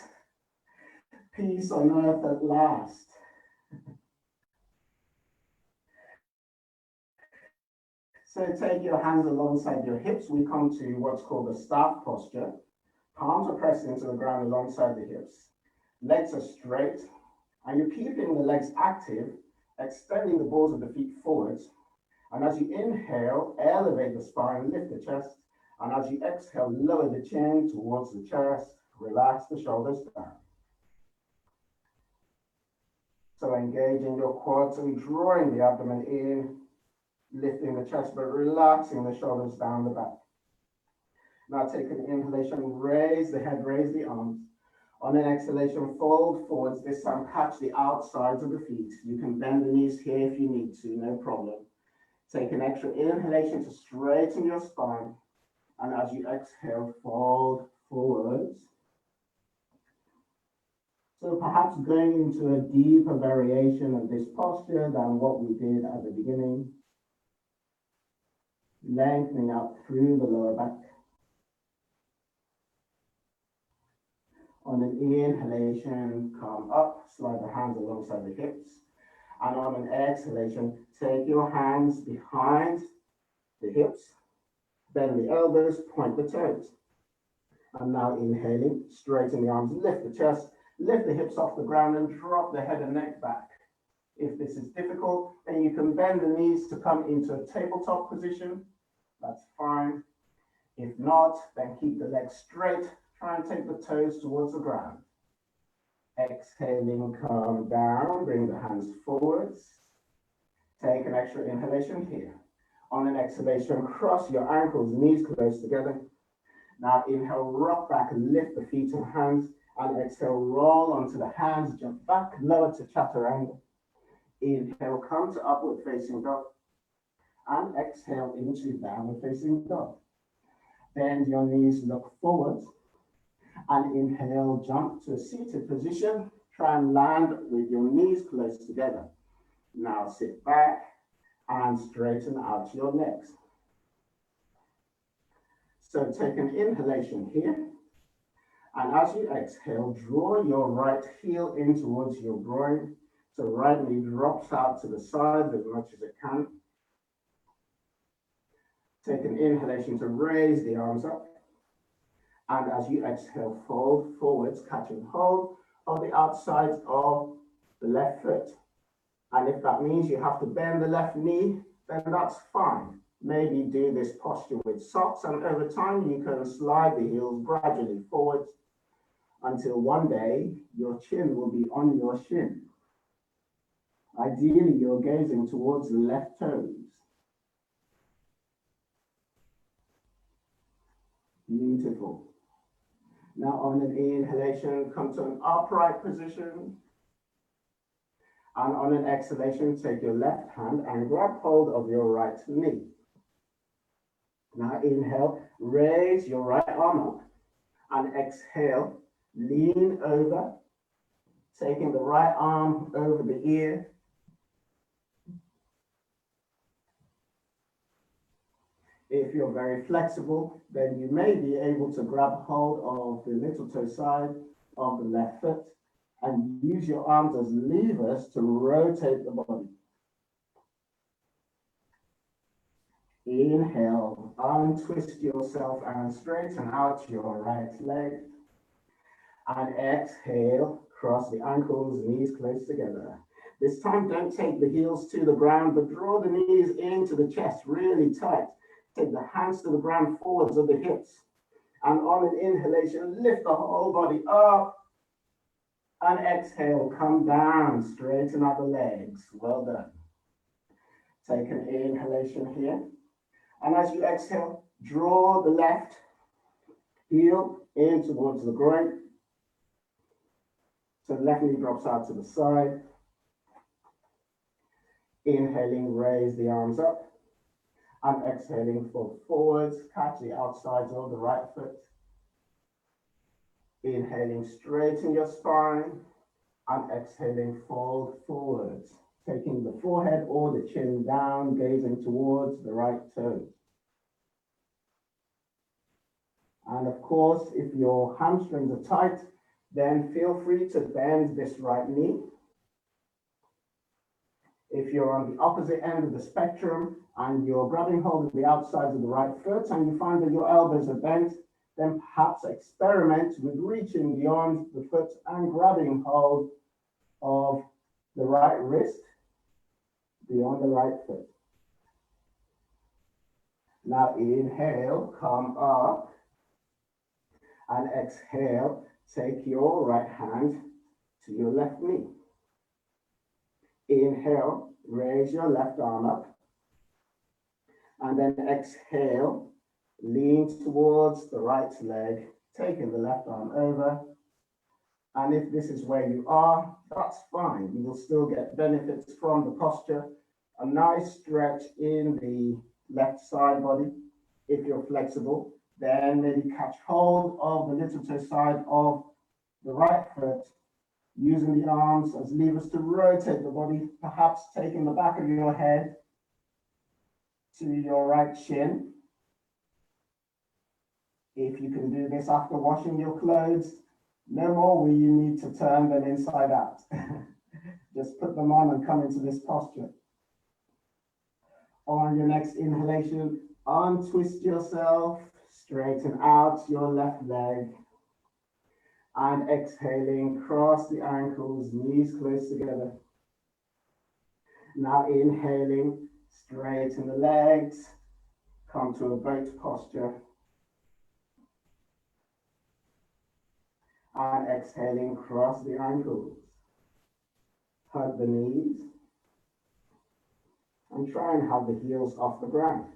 Peace on earth at last. So take your hands alongside your hips. We come to what's called the staff posture. Palms are pressed into the ground alongside the hips. Legs are straight, and you're keeping the legs active, extending the balls of the feet forwards. And as you inhale, elevate the spine, lift the chest. And as you exhale, lower the chin towards the chest, relax the shoulders down. So engaging your quads and drawing the abdomen in, lifting the chest, but relaxing the shoulders down the back. Now take an inhalation, raise the head, raise the arms. On an exhalation, fold forwards. This time, catch the outsides of the feet. You can bend the knees here if you need to, no problem. Take an extra inhalation to straighten your spine. And as you exhale, fold forwards. So perhaps going into a deeper variation of this posture than what we did at the beginning. Lengthening out through the lower back. On an inhalation, come up, slide the hands alongside the hips. And on an exhalation, take your hands behind the hips, bend the elbows, point the toes. And now inhaling, straighten the arms, lift the chest, lift the hips off the ground and drop the head and neck back. If this is difficult, then you can bend the knees to come into a tabletop position. That's fine. If not, then keep the legs straight. Try and take the toes towards the ground. Exhaling, come down, bring the hands forwards. Take an extra inhalation here. On an exhalation, cross your ankles, knees close together. Now inhale, rock back, lift the feet and hands. And exhale, roll onto the hands, jump back, lower to chaturanga. Inhale, come to upward facing dog. And exhale into downward facing dog. Bend your knees, look forward. And inhale, jump to a seated position. Try and land with your knees close together. Now sit back and straighten out your legs. So take an inhalation here. And as you exhale, draw your right heel in towards your groin. So right knee drops out to the side as much as it can. Take an inhalation to raise the arms up. And as you exhale, fold forwards, catching hold of the outsides of the left foot. And if that means you have to bend the left knee, then that's fine. Maybe do this posture with socks, and over time you can slide the heels gradually forwards until one day your chin will be on your shin. Ideally, you're gazing towards the left toes. Beautiful. Now on an inhalation, come to an upright position. And on an exhalation, take your left hand and grab hold of your right knee. Now inhale, raise your right arm up. And exhale, lean over, taking the right arm over the ear. If you're very flexible, then you may be able to grab hold of the little toe side of the left foot and use your arms as levers to rotate the body. Inhale, untwist yourself and straighten out your right leg. And exhale, cross the ankles, knees close together. This time, don't take the heels to the ground, but draw the knees into the chest really tight. Take the hands to the ground, forwards of the hips. And on an inhalation, lift the whole body up. And exhale, come down, straighten out the legs. Well done. Take an inhalation here. And as you exhale, draw the left heel in towards the groin. So the left knee drops out to the side. Inhaling, raise the arms up. And exhaling, fold forwards, catch the outsides of the right foot. Inhaling, straighten your spine. And exhaling, fold forwards, taking the forehead or the chin down, gazing towards the right toes. And of course, if your hamstrings are tight, then feel free to bend this right knee. If you're on the opposite end of the spectrum and you're grabbing hold of the outsides of the right foot and you find that your elbows are bent, then perhaps experiment with reaching beyond the foot and grabbing hold of the right wrist beyond the right foot. Now inhale, come up, and exhale, take your right hand to your left knee. Inhale, raise your left arm up, and then exhale, lean towards the right leg, taking the left arm over. And if this is where you are, that's fine. You will still get benefits from the posture. A nice stretch in the left side body. If you're flexible, then maybe catch hold of the little toe side of the right foot, using the arms as levers to rotate the body, perhaps taking the back of your head to your right shin. If you can do this after washing your clothes, no more will you need to turn them inside out. Just put them on and come into this posture. On your next inhalation, untwist yourself, straighten out your left leg. And exhaling, cross the ankles, knees close together. Now inhaling, straighten the legs, come to a boat posture. And exhaling, cross the ankles. Hug the knees. And try and have the heels off the ground.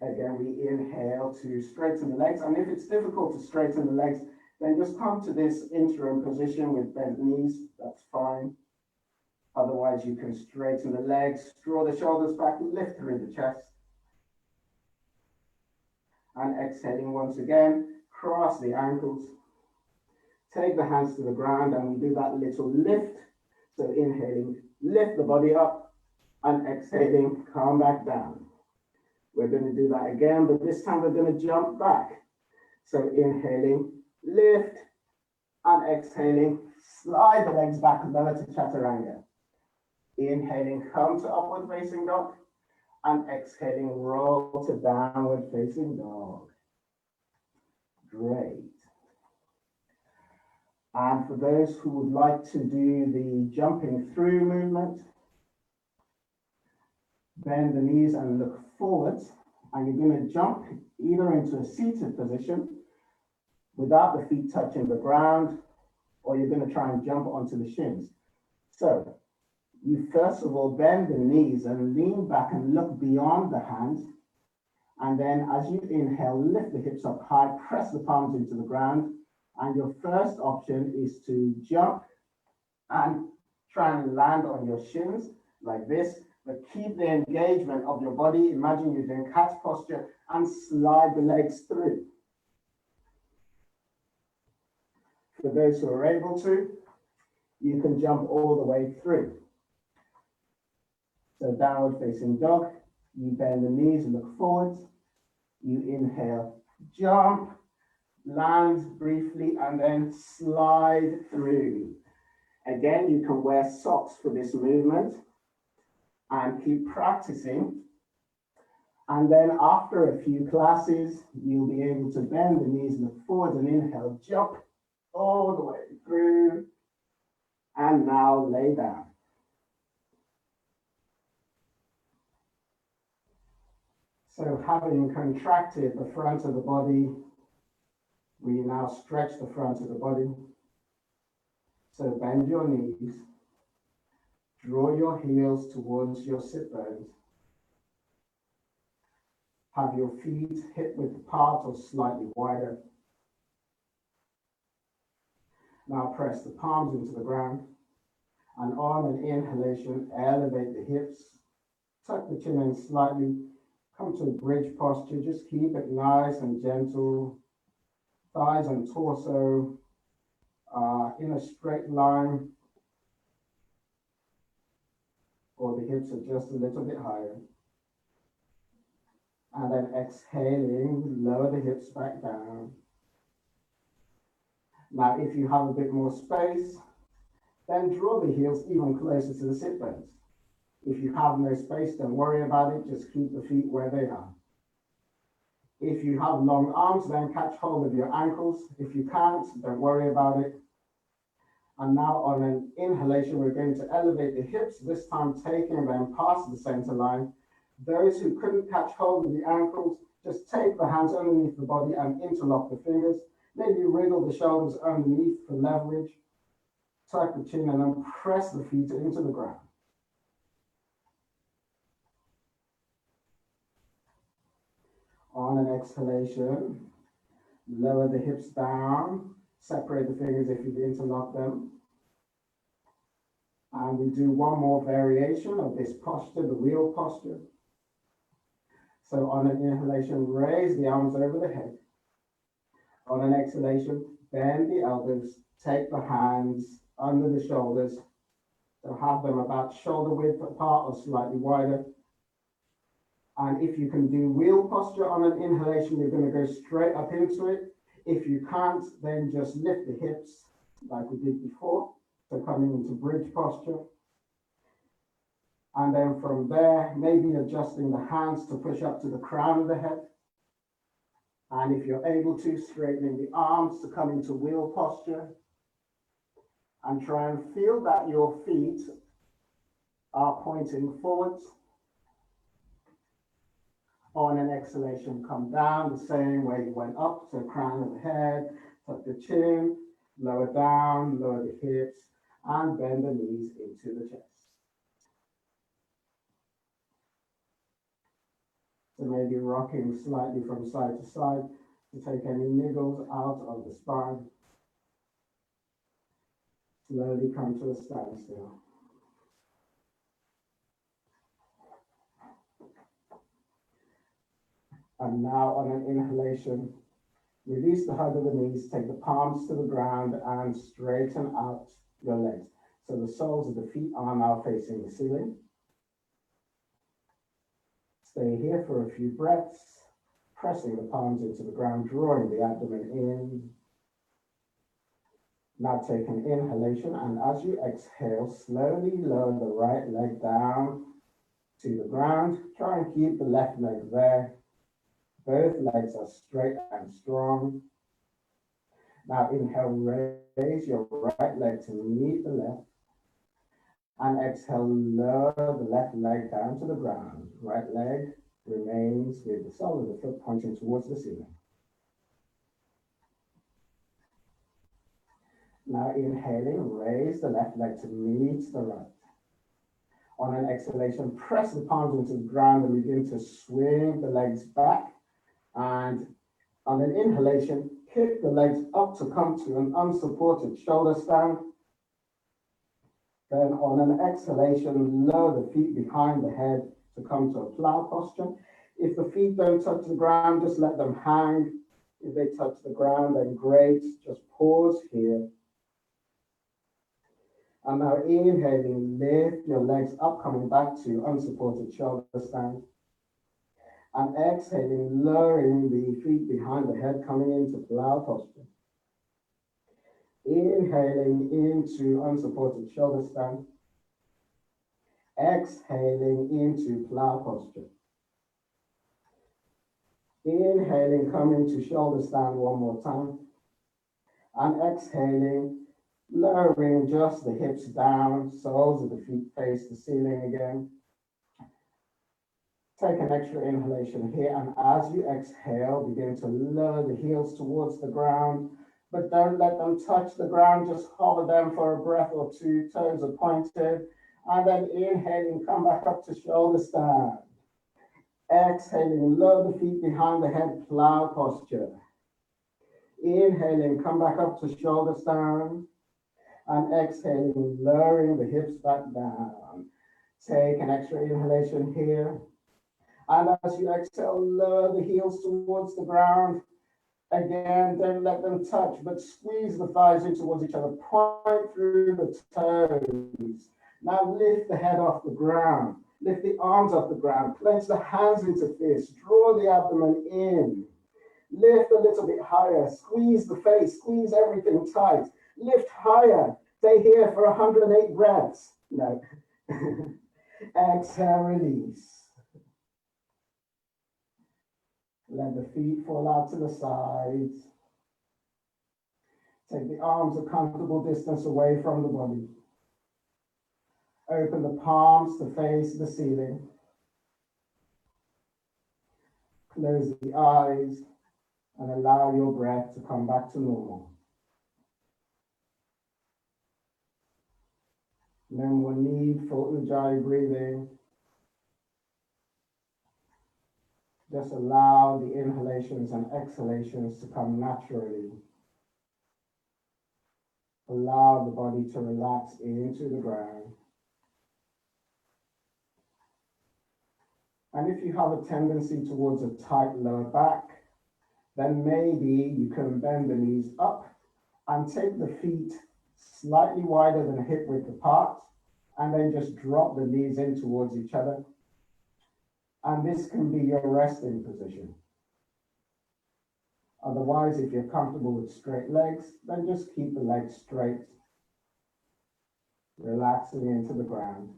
Again, we inhale to straighten the legs. And if it's difficult to straighten the legs, then just come to this interim position with bent knees. That's fine. Otherwise, you can straighten the legs, draw the shoulders back, lift through the chest. And exhaling once again, cross the ankles. Take the hands to the ground and we do that little lift. So inhaling, lift the body up, and exhaling, come back down. We're going to do that again, but this time we're going to jump back. So inhaling, lift, and exhaling, slide the legs back, lower to chaturanga. Inhaling, come to upward facing dog, and exhaling, roll to downward facing dog. Great. And for those who would like to do the jumping through movement, bend the knees and look forwards, and you're going to jump either into a seated position without the feet touching the ground, or you're going to try and jump onto the shins. So you first of all bend the knees and lean back and look beyond the hands, and then as you inhale, lift the hips up high, press the palms into the ground, and your first option is to jump and try and land on your shins like this, but keep the engagement of your body. Imagine you're doing cat posture and slide the legs through. For those who are able to, you can jump all the way through. So downward facing dog, you bend the knees and look forwards. You inhale, jump, land briefly, and then slide through. Again, you can wear socks for this movement and keep practicing. And then after a few classes, you'll be able to bend the knees, look forward, and inhale, jump all the way through. And now lay down. So having contracted the front of the body, we now stretch the front of the body. So bend your knees, draw your heels towards your sit bones. Have your feet hip width apart or slightly wider. Now press the palms into the ground, and on an inhalation, elevate the hips, tuck the chin in slightly, come to a bridge posture, just keep it nice and gentle. Thighs and torso in a straight line, or the hips are just a little bit higher. And then exhaling, lower the hips back down. Now, if you have a bit more space, then draw the heels even closer to the sit bones. If you have no space, don't worry about it. Just keep the feet where they are. If you have long arms, then catch hold of your ankles. If you can't, don't worry about it. And now on an inhalation, we're going to elevate the hips, this time taking them past the center line. Those who couldn't catch hold of the ankles, just take the hands underneath the body and interlock the fingers. Maybe wriggle the shoulders underneath for leverage. Tuck the chin and then press the feet into the ground. On an exhalation, lower the hips down, separate the fingers if you've interlocked them. And we do one more variation of this posture, the wheel posture. So on an inhalation, raise the arms over the head. On an exhalation, bend the elbows, take the hands under the shoulders. So have them about shoulder width apart or slightly wider. And if you can do wheel posture on an inhalation, you're going to go straight up into it. If you can't, then just lift the hips like we did before. So coming into bridge posture. And then from there, maybe adjusting the hands to push up to the crown of the head. And if you're able to, straightening the arms to come into wheel posture. And try and feel that your feet are pointing forwards. On an exhalation, come down the same way you went up, so crown of the head, tuck the chin, lower down, lower the hips, and bend the knees into the chest. So maybe rocking slightly from side to side to take any niggles out of the spine. Slowly come to a standstill. And now on an inhalation, release the hug of the knees, take the palms to the ground and straighten out your legs. So the soles of the feet are now facing the ceiling. Stay here for a few breaths, pressing the palms into the ground, drawing the abdomen in. Now take an inhalation, and as you exhale, slowly lower the right leg down to the ground. Try and keep the left leg there. Both legs are straight and strong. Now inhale, raise your right leg to meet the left. And exhale, lower the left leg down to the ground. Right leg remains with the sole of the foot pointing towards the ceiling. Now inhaling, raise the left leg to meet the right. On an exhalation, press the palms into the ground and begin to swing the legs back. And on an inhalation, kick the legs up to come to an unsupported shoulder stand. Then on an exhalation, lower the feet behind the head to come to a plow posture. If the feet don't touch the ground, just let them hang. If they touch the ground, then great. Just pause here. And now inhaling, lift your legs up, coming back to unsupported shoulder stand. And exhaling, lowering the feet behind the head, coming into plow posture. Inhaling into unsupported shoulder stand. Exhaling into plow posture. Inhaling, come into shoulder stand one more time. And exhaling, lowering just the hips down, soles of the feet face the ceiling again. Take an extra inhalation here, and as you exhale, begin to lower the heels towards the ground, but don't let them touch the ground, just hover them for a breath or two, toes are pointed, and then inhaling, come back up to shoulder stand. Exhaling, lower the feet behind the head, plow posture. Inhaling, come back up to shoulder stand, and exhaling, lowering the hips back down. Take an extra inhalation here. And as you exhale, lower the heels towards the ground. Again, don't let them touch, but squeeze the thighs in towards each other. Point through the toes. Now lift the head off the ground. Lift the arms off the ground, clench the hands into fists, draw the abdomen in. Lift a little bit higher, squeeze the face, squeeze everything tight. Lift higher, stay here for 108 breaths. No. Exhale, release. Let the feet fall out to the sides. Take the arms a comfortable distance away from the body. Open the palms to face the ceiling. Close the eyes and allow your breath to come back to normal. No more need for Ujjayi breathing. Just allow the inhalations and exhalations to come naturally. Allow the body to relax into the ground. And if you have a tendency towards a tight lower back, then maybe you can bend the knees up and take the feet slightly wider than hip width apart, and then just drop the knees in towards each other. And this can be your resting position. Otherwise, if you're comfortable with straight legs, then just keep the legs straight, relaxing into the ground.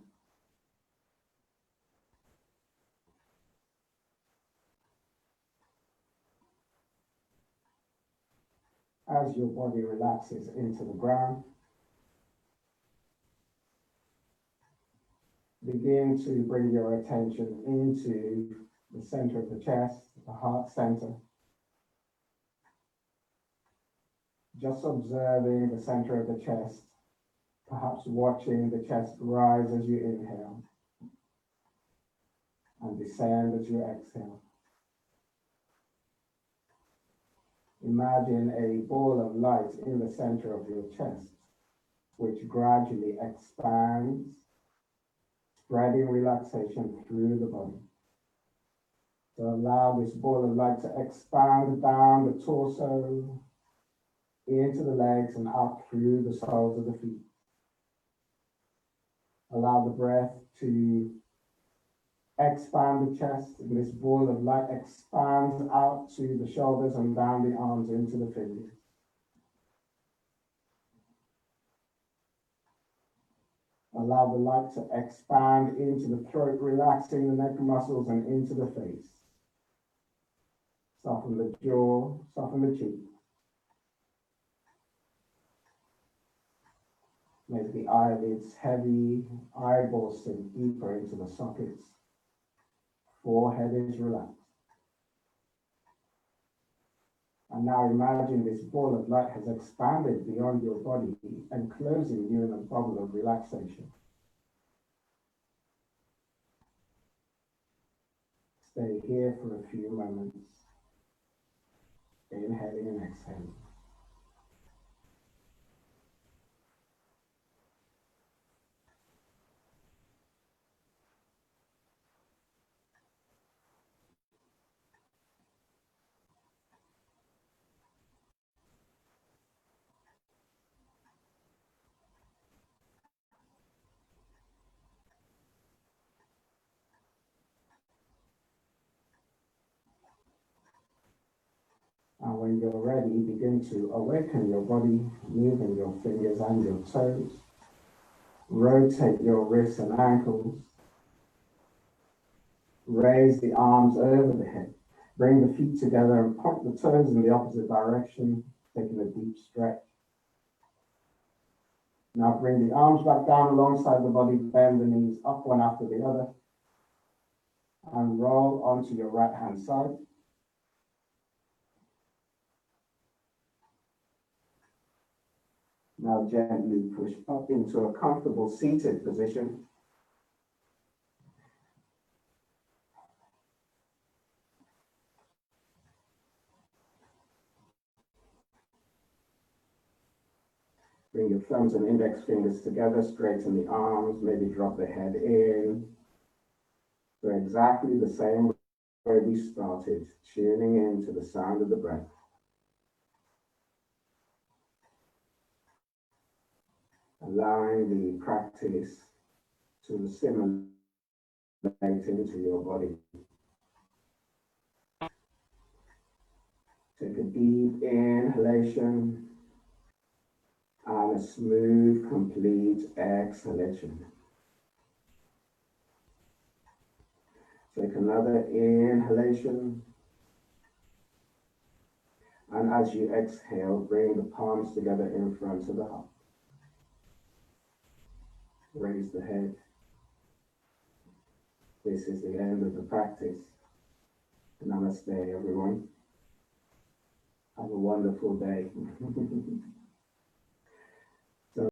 As your body relaxes into the ground, begin to bring your attention into the center of the chest, the heart center. Just observing the center of the chest, perhaps watching the chest rise as you inhale and descend as you exhale. Imagine a ball of light in the center of your chest, which gradually expands, spreading relaxation through the body. So allow this ball of light to expand down the torso, into the legs and out through the soles of the feet. Allow the breath to expand the chest. This ball of light expands out to the shoulders and down the arms into the fingers. Allow the light to expand into the throat, relaxing the neck muscles and into the face. Soften the jaw, soften the cheek. Make the eyelids heavy, eyeballs sink deeper into the sockets. Forehead is relaxed. And now imagine this ball of light has expanded beyond your body, enclosing you in a bubble of relaxation. Stay here for a few moments, inhaling and exhaling. And when you're ready, begin to awaken your body, moving your fingers and your toes. Rotate your wrists and ankles. Raise the arms over the head. Bring the feet together and point the toes in the opposite direction, taking a deep stretch. Now bring the arms back down alongside the body, bend the knees up one after the other, and roll onto your right hand side. Now gently push up into a comfortable seated position. Bring your thumbs and index fingers together, straighten the arms, maybe drop the head in. So exactly the same way we started, tuning into the sound of the breath. Allowing the practice to assimilate into your body. Take a deep inhalation and a smooth, complete exhalation. Take another inhalation. And as you exhale, bring the palms together in front of the heart. Raise the head. This is the end of the practice. Namaste, everyone. Have a wonderful day.